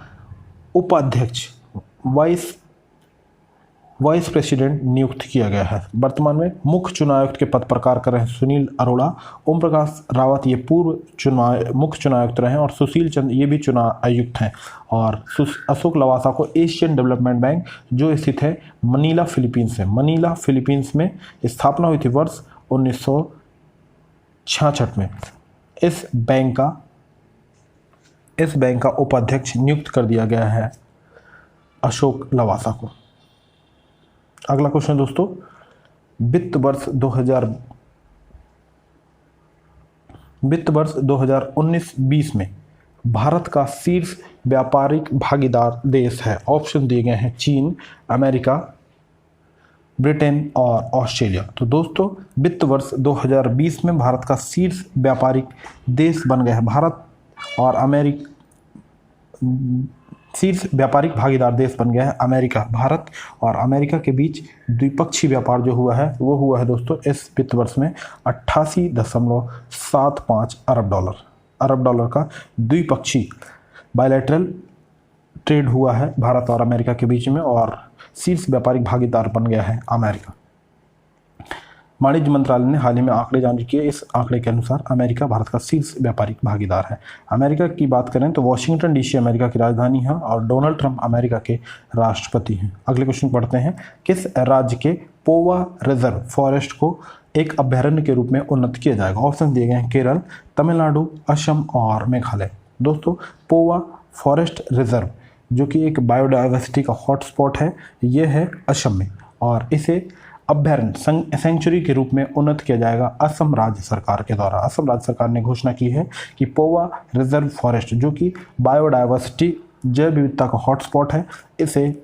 उपाध्यक्ष वाइस प्रेसिडेंट नियुक्त किया गया है। वर्तमान में मुख्य चुनाव आयुक्त के पद पर कार्य कर रहे हैं सुनील अरोड़ा। ओम प्रकाश रावत ये पूर्व मुख्य चुनाव आयुक्त रहे हैं और सुशील चंद्र ये भी चुनाव आयुक्त हैं। और अशोक लवासा को एशियन डेवलपमेंट बैंक जो स्थित है मनीला फिलीपींस में स्थापना हुई थी वर्ष 1966 में। इस बैंक का उपाध्यक्ष नियुक्त कर दिया गया है अशोक लवासा को। अगला क्वेश्चन दोस्तों, वित्त वर्ष 2019-20 में भारत का शीर्ष व्यापारिक भागीदार देश है। ऑप्शन दिए गए हैं चीन, अमेरिका, ब्रिटेन और ऑस्ट्रेलिया। तो दोस्तों, वित्त वर्ष 2020 में भारत का शीर्ष व्यापारिक देश बन गया है भारत और शीर्ष व्यापारिक भागीदार देश बन गया है अमेरिका। भारत और अमेरिका के बीच द्विपक्षीय व्यापार जो हुआ है वो हुआ है दोस्तों इस वित्त वर्ष में 88.75 अरब डॉलर का द्विपक्षीय बायलैटरल ट्रेड हुआ है भारत और अमेरिका के बीच में और शीर्ष व्यापारिक भागीदार बन गया है अमेरिका। वाणिज्य मंत्रालय ने हाल ही में आंकड़े जारी किए। इस आंकड़े के अनुसार अमेरिका भारत का शीर्ष व्यापारिक भागीदार है। अमेरिका की बात करें तो वॉशिंगटन डीसी अमेरिका की राजधानी है और डोनाल्ड ट्रंप अमेरिका के राष्ट्रपति हैं। अगले क्वेश्चन पढ़ते हैं। किस राज्य के पोवा रिजर्व फॉरेस्ट को एक अभयारण्य के रूप में उन्नत किया जाएगा? ऑप्शन दिए गए हैं केरल, तमिलनाडु, असम और मेघालय। दोस्तों, पोवा फॉरेस्ट रिजर्व जो कि एक बायोडाइवर्सिटी का हॉटस्पॉट है, ये है असम में और इसे अभयारण्य सेंचुरी के रूप में उन्नत किया जाएगा असम राज्य सरकार के द्वारा। असम राज्य सरकार ने घोषणा की है कि पोवा रिजर्व फॉरेस्ट जो कि बायोडाइवर्सिटी जैव विविधता का हॉटस्पॉट है, इसे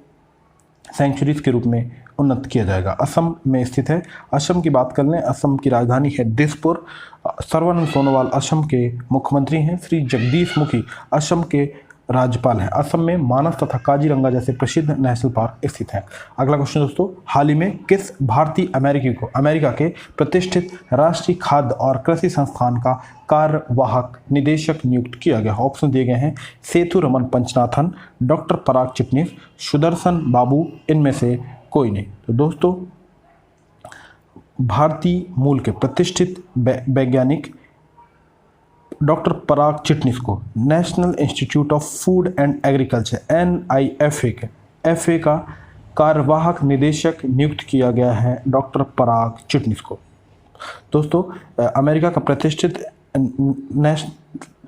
सेंचुरीज के रूप में उन्नत किया जाएगा। असम में स्थित है। असम की बात कर लें, असम की राजधानी है दिसपुर। सर्बानंद सोनोवाल असम के मुख्यमंत्री हैं। श्री जगदीश मुखी असम के राज्यपाल हैं। असम में मानस तथा काजीरंगा जैसे प्रसिद्ध नेशनल पार्क स्थित हैं। अगला क्वेश्चन दोस्तों, हाल ही में किस भारतीय अमेरिकी को अमेरिका के प्रतिष्ठित राष्ट्रीय खाद्य और कृषि संस्थान का कार्यवाहक निदेशक नियुक्त किया गया? ऑप्शन दिए गए हैं सेथुरमन पंचनाथन, डॉक्टर पराग चिटनिस, सुदर्शन बाबू, इनमें से कोई नहीं। तो दोस्तों, भारतीय मूल के प्रतिष्ठित वैज्ञानिक डॉक्टर पराग चिटनिस को national institute of food and agriculture NIFA का कार्यवाहक निदेशक नियुक्त किया गया है डॉक्टर पराग चिटनिस को। दोस्तों, अमेरिका का प्रतिष्ठित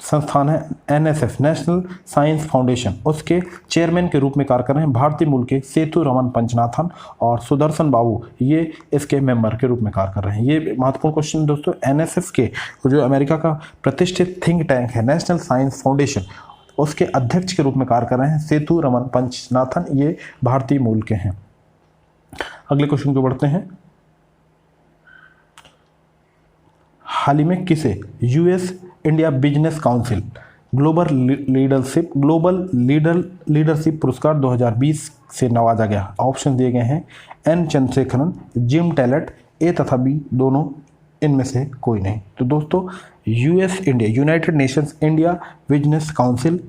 संस्थान है NSF नेशनल साइंस फाउंडेशन, उसके चेयरमैन के रूप में कार्य कर रहे हैं भारतीय मूल के सेथुरमन पंचनाथन और सुदर्शन बाबू, ये इसके मेंबर के रूप में कार्य कर रहे हैं। ये महत्वपूर्ण क्वेश्चन दोस्तों। NSF के जो अमेरिका का प्रतिष्ठित थिंक टैंक है नेशनल साइंस फाउंडेशन, उसके अध्यक्ष के रूप में कार्य कर रहे हैं सेथुरमन पंचनाथन, ये भारतीय मूल के हैं। अगले क्वेश्चन को बढ़ते हैं। हाल ही में किसे US India business council global leadership पुरस्कार 2020 से नवाजा गया? ऑप्शन दिए गए हैं N चंद्रशेखरन, जिम टैलेट, A तथा B दोनों, इनमें से कोई नहीं। तो दोस्तों, United Nations India business council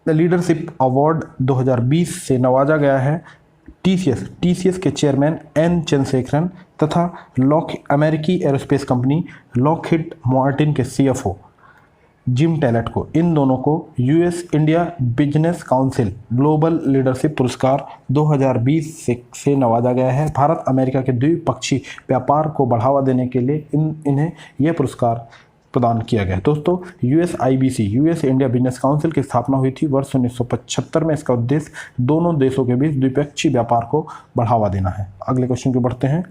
leadership award 2020 से नवाजा गया है TCS के चेयरमैन N चंद्रशेखरन तथा अमेरिकी एरोस्पेस कंपनी लॉकहीड मार्टिन के CFO जिम टैलेट को, इन दोनों को US India business council global leadership पुरस्कार 2020 से नवाजा गया है। भारत अमेरिका के द्विपक्षीय व्यापार को बढ़ावा देने के लिए इन्हें यह पुरस्कार प्रदान किया गया। दोस्तों USIBC US India business council की स्थापना हुई थी वर्ष 1975 में। इसका उद्देश्य दोनों देशों के बीच द्विपक्षीय व्यापार को बढ़ावा देना है। अगले क्वेश्चन को बढ़ते हैं।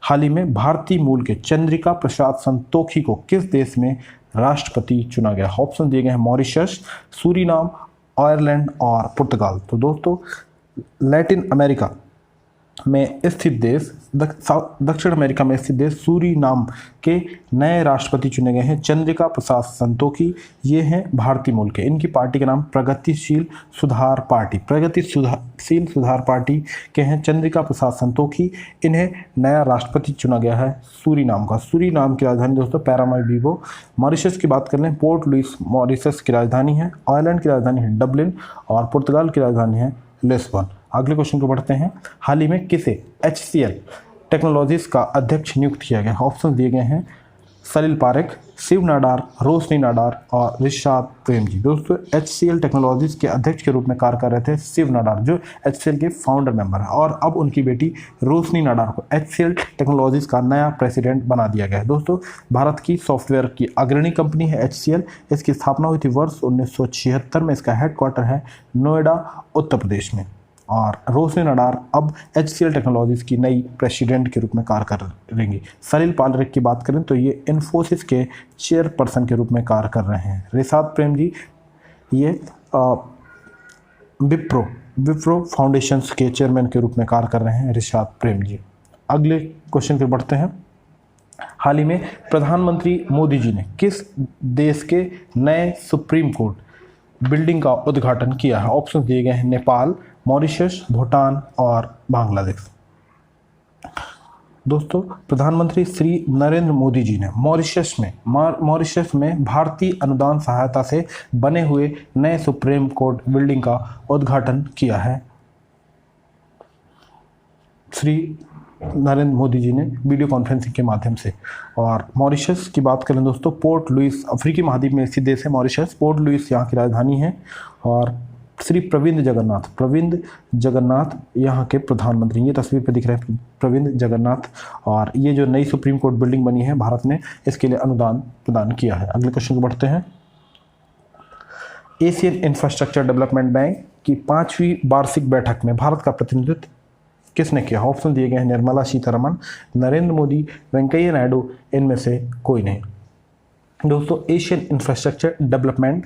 हाल ही में भारतीय मूल के चंद्रिका प्रसाद संतोखी को किस देश में राष्ट्रपति चुना गया? ऑप्शन दिए गए हैं मॉरिशस, सूरीनाम, आयरलैंड और पुर्तगाल। तो दोस्तों लैटिन अमेरिका में स्थित देश, दक्षिण अमेरिका में स्थित देश सूरीनाम के नए राष्ट्रपति चुने गए हैं चंद्रिका प्रसाद संतोखी। ये हैं भारतीय मूल के। इनकी पार्टी का नाम प्रगतिशील सुधार पार्टी के हैं चंद्रिका प्रसाद संतोखी। इन्हें नया राष्ट्रपति चुना गया है सूरीनाम का। सूरीनाम की राजधानी दोस्तों पैरामाइबो। मॉरिशस की बात कर लें, पोर्ट लुइस मॉरिशस की राजधानी है। आयरलैंड की राजधानी है डबलिन और पुर्तगाल की राजधानी है लिस्बन। अगले क्वेश्चन को बढ़ते हैं। हाल ही में किसे HCL टेक्नोलॉजीज का अध्यक्ष नियुक्त किया गया? ऑप्शन दिए गए हैं सलिल पारेख, शिव नाडार, रोशनी नाडार और रिशाद प्रेमजी। दोस्तों HCL टेक्नोलॉजीज के अध्यक्ष के रूप में कार्य कर रहे थे शिव नाडार, जो HCL के फाउंडर मेंबर है, और अब उनकी बेटी रोशनी नाडार को HCL टेक्नोलॉजीज का नया प्रेसिडेंट बना दिया गया है। दोस्तों भारत की सॉफ्टवेयर की अग्रणी कंपनी है HCL। इसकी स्थापना हुई थी वर्ष 1976 में। इसका हेडक्वार्टर है नोएडा, उत्तर प्रदेश में। और रोशनी नाडार अब HCL टेक्नोलॉजीज की नई प्रेसिडेंट के रूप में कार्य करेंगी। सलिल पारेख की बात करें तो ये इन्फोसिस के चेयरपर्सन के रूप में कार्य कर रहे हैं। रिशाद प्रेम जी ये विप्रो फाउंडेशंस के चेयरमैन के रूप में कार्य कर रहे हैं रिशाद प्रेम जी। अगले क्वेश्चन पे बढ़ते हैं। हाल ही में प्रधानमंत्री मोदी जी ने किस देश के नए सुप्रीम कोर्ट बिल्डिंग का उद्घाटन किया है? ऑप्शन दिए गए हैं नेपाल, मॉरिशस, भूटान और बांग्लादेश। दोस्तों प्रधानमंत्री श्री नरेंद्र मोदी जी ने मॉरिशस में भारतीय अनुदान सहायता से बने हुए नए सुप्रीम कोर्ट बिल्डिंग का उद्घाटन किया है। श्री नरेंद्र मोदी जी ने वीडियो कॉन्फ्रेंसिंग के माध्यम से। और मॉरिशस की बात करें दोस्तों, पोर्ट लुइस अफ्रीकी महाद्वीप में स्थित देश है मॉरिशस। पोर्ट लुइस यहाँ की राजधानी है। और श्री प्रविंद जगन्नाथ यहाँ के प्रधानमंत्री। ये तस्वीर पे दिख रहे हैं प्रविंद जगन्नाथ। और ये जो नई सुप्रीम कोर्ट बिल्डिंग बनी है भारत ने इसके लिए अनुदान प्रदान किया है। अगले क्वेश्चन को बढ़ते हैं। एशियन इंफ्रास्ट्रक्चर डेवलपमेंट बैंक की 5वीं वार्षिक बैठक में भारत का प्रतिनिधित्व किसने किया? ऑप्शन दिए गए हैं निर्मला सीतारमण, नरेंद्र मोदी, वेंकैया नायडू, इनमें से कोई नहीं। दोस्तों एशियन इंफ्रास्ट्रक्चर डेवलपमेंट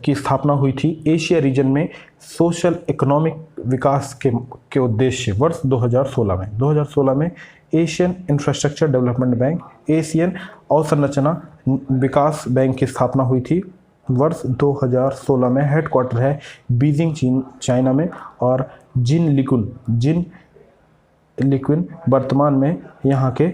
की स्थापना हुई थी एशिया रीजन में सोशल इकोनॉमिक विकास के उद्देश्य वर्ष 2016 में Asian infrastructure development bank, Asian अवसंरचना विकास बैंक की स्थापना हुई थी वर्ष 2016 में। हेडक्वार्टर है बीजिंग चाइना में। और जिन लिक्विन वर्तमान में यहाँ के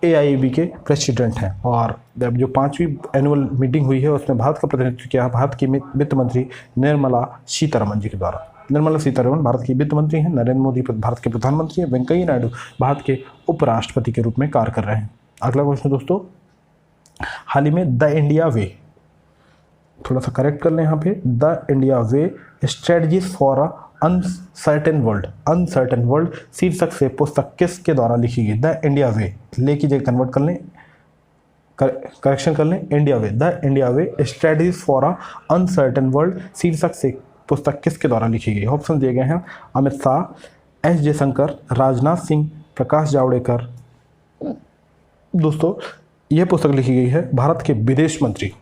AIIB के प्रेसिडेंट हैं। और जो 5वीं एनुअल मीटिंग हुई है उसमें भारत का प्रतिनिधित्व किया भारत की वित्त मंत्री निर्मला सीतारमण जी के द्वारा। निर्मला सीतारमण भारत की वित्त मंत्री हैं, नरेंद्र मोदी भारत के प्रधानमंत्री हैं, वेंकैया नायडू भारत के उपराष्ट्रपति के रूप में कार्य कर रहे हैं। अगला क्वेश्चन दोस्तों, हाल ही में द इंडिया वे, थोड़ा सा करेक्ट कर लें यहाँ पे, the India way strategies for a uncertain world शीर्षक से पुस्तक किसके द्वारा लिखी गई? द इंडिया वे, ले की जगह कन्वर्ट कर लें, करेक्शन कर लें, India way, the India way strategies for a uncertain world शीर्षक से पुस्तक किसके द्वारा लिखी गई? ऑप्शन दिए गए हैं अमित शाह, S जयशंकर, राजनाथ सिंह, प्रकाश जावड़ेकर। दोस्तों यह पुस्तक लिखी गई है भारत के विदेश मंत्री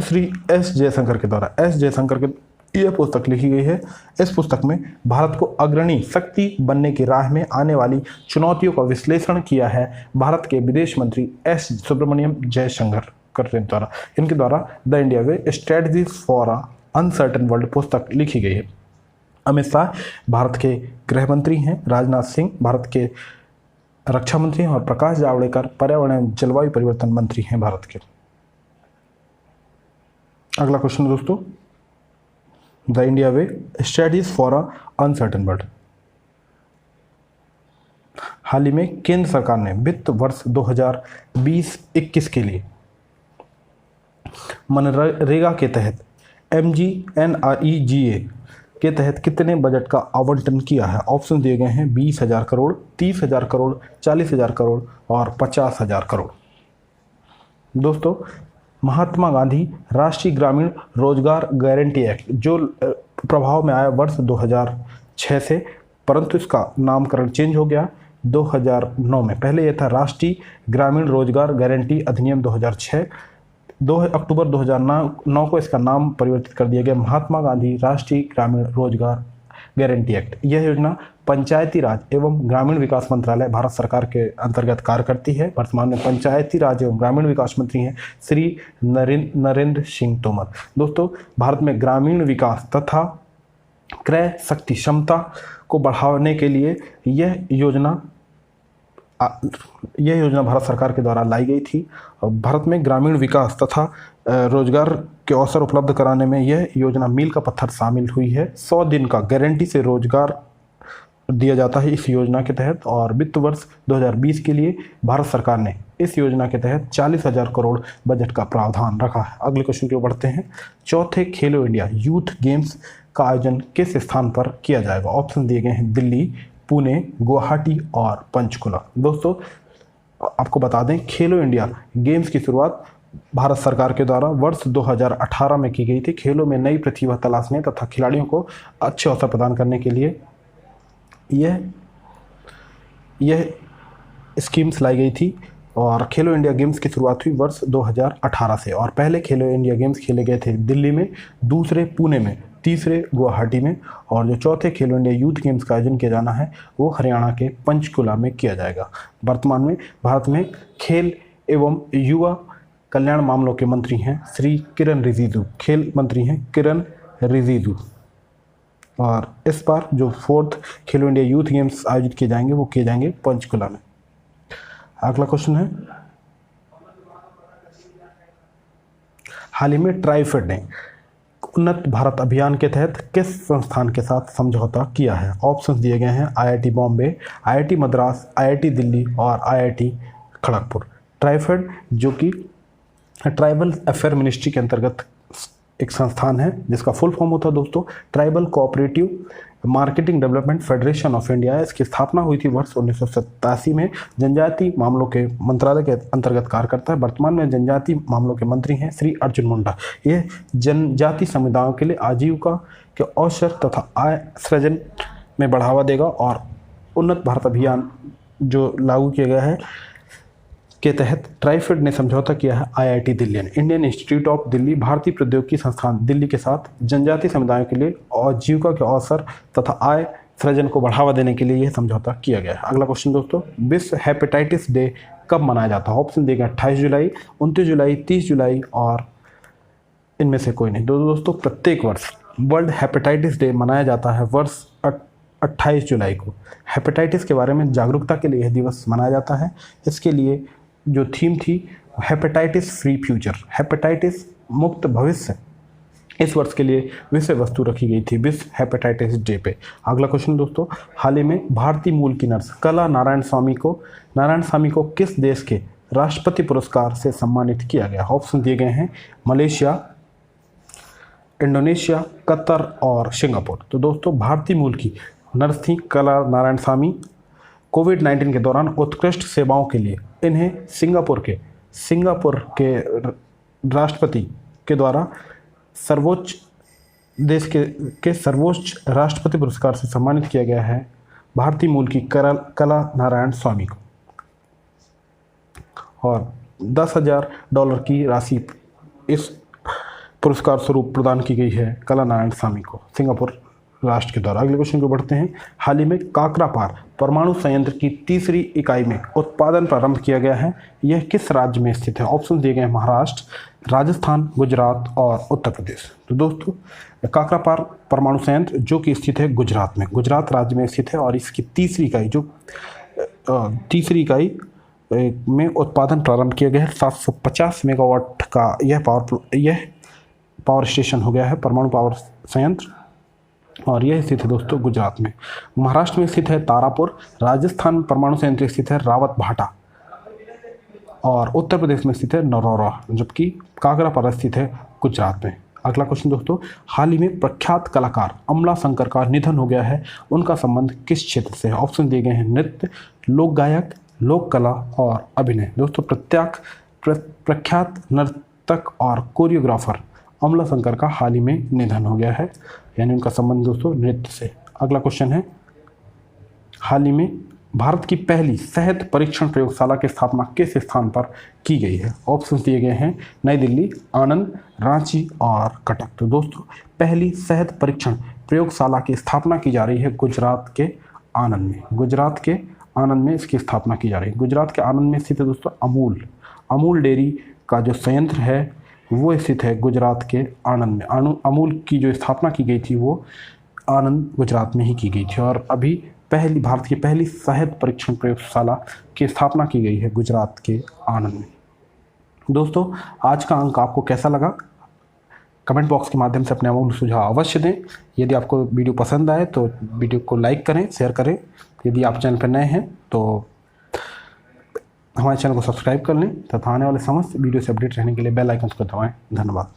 श्री S जयशंकर के द्वारा। S जयशंकर के यह पुस्तक लिखी गई है। इस पुस्तक में भारत को अग्रणी शक्ति बनने की राह में आने वाली चुनौतियों का विश्लेषण किया है भारत के विदेश मंत्री S सुब्रमण्यम जयशंकर के द्वारा। इनके द्वारा the India way strategies for a uncertain world पुस्तक लिखी गई है। अमित शाह भारत के गृह मंत्री हैं, राजनाथ सिंह भारत के रक्षा मंत्री हैं और प्रकाश जावड़ेकर पर्यावरण एवं जलवायु परिवर्तन मंत्री हैं भारत के। अगला क्वेश्चन दोस्तों, the India way strategies for a uncertain world. हाल ही में केंद्र सरकार ने वित्त वर्ष 2020-21 के लिए मनरेगा के तहत MGNREGA के तहत कितने बजट का आवंटन किया है? ऑप्शन दिए गए हैं 20,000 करोड़, 30,000 करोड़, 40,000 करोड़ और 50,000 करोड़। दोस्तों, महात्मा गांधी राष्ट्रीय ग्रामीण रोजगार गारंटी एक्ट जो प्रभाव में आया वर्ष 2006 से, परंतु इसका नामकरण चेंज हो गया 2009 में। पहले यह था राष्ट्रीय ग्रामीण रोजगार गारंटी अधिनियम 2006। 2 अक्टूबर 2009 को इसका नाम परिवर्तित कर दिया गया महात्मा गांधी राष्ट्रीय ग्रामीण रोजगार गारंटी एक्ट। यह योजना पंचायती राज एवं ग्रामीण विकास मंत्रालय भारत सरकार के अंतर्गत कार्य करती है। वर्तमान में पंचायती राज एवं ग्रामीण विकास मंत्री हैं श्री नरेंद्र सिंह तोमर। दोस्तों, भारत में ग्रामीण विकास तथा क्रय शक्ति क्षमता को बढ़ाने के लिए यह योजना भारत सरकार के द्वारा लाई गई थी। भारत में ग्रामीण विकास तथा रोजगार के अवसर उपलब्ध कराने में यह योजना मील का पत्थर शामिल हुई है। 100 दिन का गारंटी से रोजगार दिया जाता है इस योजना के तहत, और वित्त वर्ष 2020 के लिए भारत सरकार ने इस योजना के तहत 40,000 करोड़ बजट का प्रावधान रखा है। अगले क्वेश्चन की ओर बढ़ते हैं। चौथे खेलो इंडिया यूथ गेम्स का आयोजन किस स्थान पर किया जाएगा? ऑप्शन दिए गए हैं दिल्ली, पुणे, गुवाहाटी और पंचकुला। दोस्तों, आपको बता दें खेलो इंडिया गेम्स की शुरुआत भारत सरकार के द्वारा वर्ष 2018 में की गई थी। खेलों में नई प्रतिभा तलाशने तथा खिलाड़ियों को अच्छे अवसर प्रदान करने के लिए यह स्कीम्स लाई गई थी, और खेलो इंडिया गेम्स की शुरुआत हुई वर्ष 2018 से। और पहले खेलो इंडिया गेम्स खेले गए थे दिल्ली में, दूसरे पुणे में, तीसरे गुवाहाटी में, और जो चौथे खेलो इंडिया यूथ गेम्स का आयोजन किया जाना है वो हरियाणा के पंचकुला में किया जाएगा। वर्तमान में भारत में खेल एवं युवा कल्याण मामलों के मंत्री हैं श्री किरण रिजिजू। खेल मंत्री हैं किरण रिजिजू। और इस बार जो 4th खेलो इंडिया यूथ गेम्स आयोजित किए जाएंगे वो किए जाएंगे पंचकुला में। अगला क्वेश्चन है, हाल ही में ट्राइफेड ने उन्नत भारत अभियान के तहत किस संस्थान के साथ समझौता किया है? ऑप्शंस दिए गए हैं IIT Bombay, IIT Madras, IIT Delhi और IIT खड़गपुर। ट्राइफेड जो कि ट्राइबल अफेयर मिनिस्ट्री के अंतर्गत एक संस्थान है, जिसका फुल फॉर्म होता है दोस्तों tribal cooperative marketing development federation of India. इसकी स्थापना हुई थी वर्ष 1987 में। जनजाति मामलों के मंत्रालय के अंतर्गत कार्य करता है। वर्तमान में जनजाति मामलों के मंत्री हैं श्री अर्जुन मुंडा। यह जनजाति समुदायों के लिए आजीविका के अवसर तथा आय सृजन में बढ़ावा देगा, और उन्नत भारत अभियान जो लागू किया गया है के तहत ट्राइफेड ने समझौता किया है IIT Delhi, Indian institute of Delhi, भारतीय प्रौद्योगिकी संस्थान दिल्ली के साथ जनजातीय समुदायों के लिए आजीविका के अवसर तथा आय सृजन को बढ़ावा देने के लिए यह समझौता किया गया है। अगला क्वेश्चन दोस्तों, विश्व हेपेटाइटिस डे कब मनाया जाता है? ऑप्शन दिए गए 28 जुलाई, 29 जुलाई, 30 जुलाई और इनमें से कोई नहीं। दोस्तों, प्रत्येक वर्ष वर्ल्ड हेपेटाइटिस डे मनाया जाता है वर्ष 28 जुलाई को। हेपेटाइटिस के बारे में जागरूकता के लिए यह दिवस मनाया जाता है। इसके लिए जो थीम थी हेपेटाइटिस फ्री फ्यूचर, हेपेटाइटिस मुक्त भविष्य, इस वर्ष के लिए विषय वस्तु रखी गई थी विश्व हेपेटाइटिस डे पे। अगला क्वेश्चन दोस्तों, हाल ही में भारतीय मूल की नर्स कला नारायण स्वामी को किस देश के राष्ट्रपति पुरस्कार से सम्मानित किया गया? ऑप्शन दिए गए हैं मलेशिया, इंडोनेशिया, कतर और सिंगापुर। तो दोस्तों, भारतीय मूल की नर्स थी कला नारायण स्वामी। कोविड-19 के दौरान उत्कृष्ट सेवाओं के लिए इन्हें सिंगापुर के राष्ट्रपति के द्वारा सर्वोच्च देश के सर्वोच्च राष्ट्रपति पुरस्कार से सम्मानित किया गया है भारतीय मूल की कला नारायण स्वामी को, और $10,000 की राशि इस पुरस्कार स्वरूप प्रदान की गई है कला नारायण स्वामी को सिंगापुर राष्ट्र के द्वारा। अगले क्वेश्चन को बढ़ते हैं। हाल ही में काकरापार परमाणु संयंत्र की तीसरी इकाई में उत्पादन प्रारंभ किया गया है। यह किस राज्य में स्थित है? ऑप्शन दिए गए हैं महाराष्ट्र, राजस्थान, गुजरात और उत्तर प्रदेश। तो दोस्तों, काकरापार परमाणु संयंत्र जो कि स्थित है गुजरात में, गुजरात राज्य में स्थित है, और इसकी तीसरी इकाई में उत्पादन प्रारंभ किया गया है। 750 मेगावाट का यह पावर स्टेशन हो गया है, परमाणु पावर संयंत्र, और यह स्थित है दोस्तों गुजरात में। महाराष्ट्र में स्थित है तारापुर, राजस्थान में परमाणु संयंत्र स्थित है रावत भाटा, और उत्तर प्रदेश में स्थित है नरौरा, जबकि काकरापार स्थित है गुजरात में। अगला क्वेश्चन दोस्तों, हाल ही में प्रख्यात कलाकार अमला शंकर का निधन हो गया है, उनका संबंध किस क्षेत्र से है? ऑप्शन दिए गए हैं नृत्य, लोक गायक, लोक कला और अभिनय। दोस्तों, प्रख्यात नर्तक और कोरियोग्राफर अमला शंकर का हाल ही में निधन हो गया है, यानी उनका संबंध दोस्तों नृत्य से। अगला क्वेश्चन है, हाल ही में भारत की पहली शहद परीक्षण प्रयोगशाला की स्थापना किस स्थान पर की गई है? ऑप्शन दिए गए हैं नई दिल्ली, आनंद, रांची और कटक। तो दोस्तों पहली शहद परीक्षण प्रयोगशाला की स्थापना की जा रही है गुजरात के आनंद में। गुजरात के आनंद में इसकी स्थापना की जा रही है। गुजरात के आनंद में स्थित है दोस्तों अमूल डेयरी का जो संयंत्र है वो स्थित है गुजरात के आनंद में। अमूल की जो स्थापना की गई थी वो आनंद गुजरात में ही की गई थी, और अभी भारत की पहली शहद परीक्षण प्रयोगशाला की स्थापना की गई है गुजरात के आनंद में। दोस्तों आज का अंक आपको कैसा लगा? कमेंट बॉक्स के माध्यम से अपने अमूल्य सुझाव अवश्य दें। यदि आपको वीडियो पसंद आए तो वीडियो को लाइक करें, शेयर करें। यदि आप चैनल पर नए हैं तो हमारे चैनल को सब्सक्राइब कर लें तथा आने वाले समस्त वीडियो से अपडेट रहने के लिए बेल आइकन को दबाएं। धन्यवाद।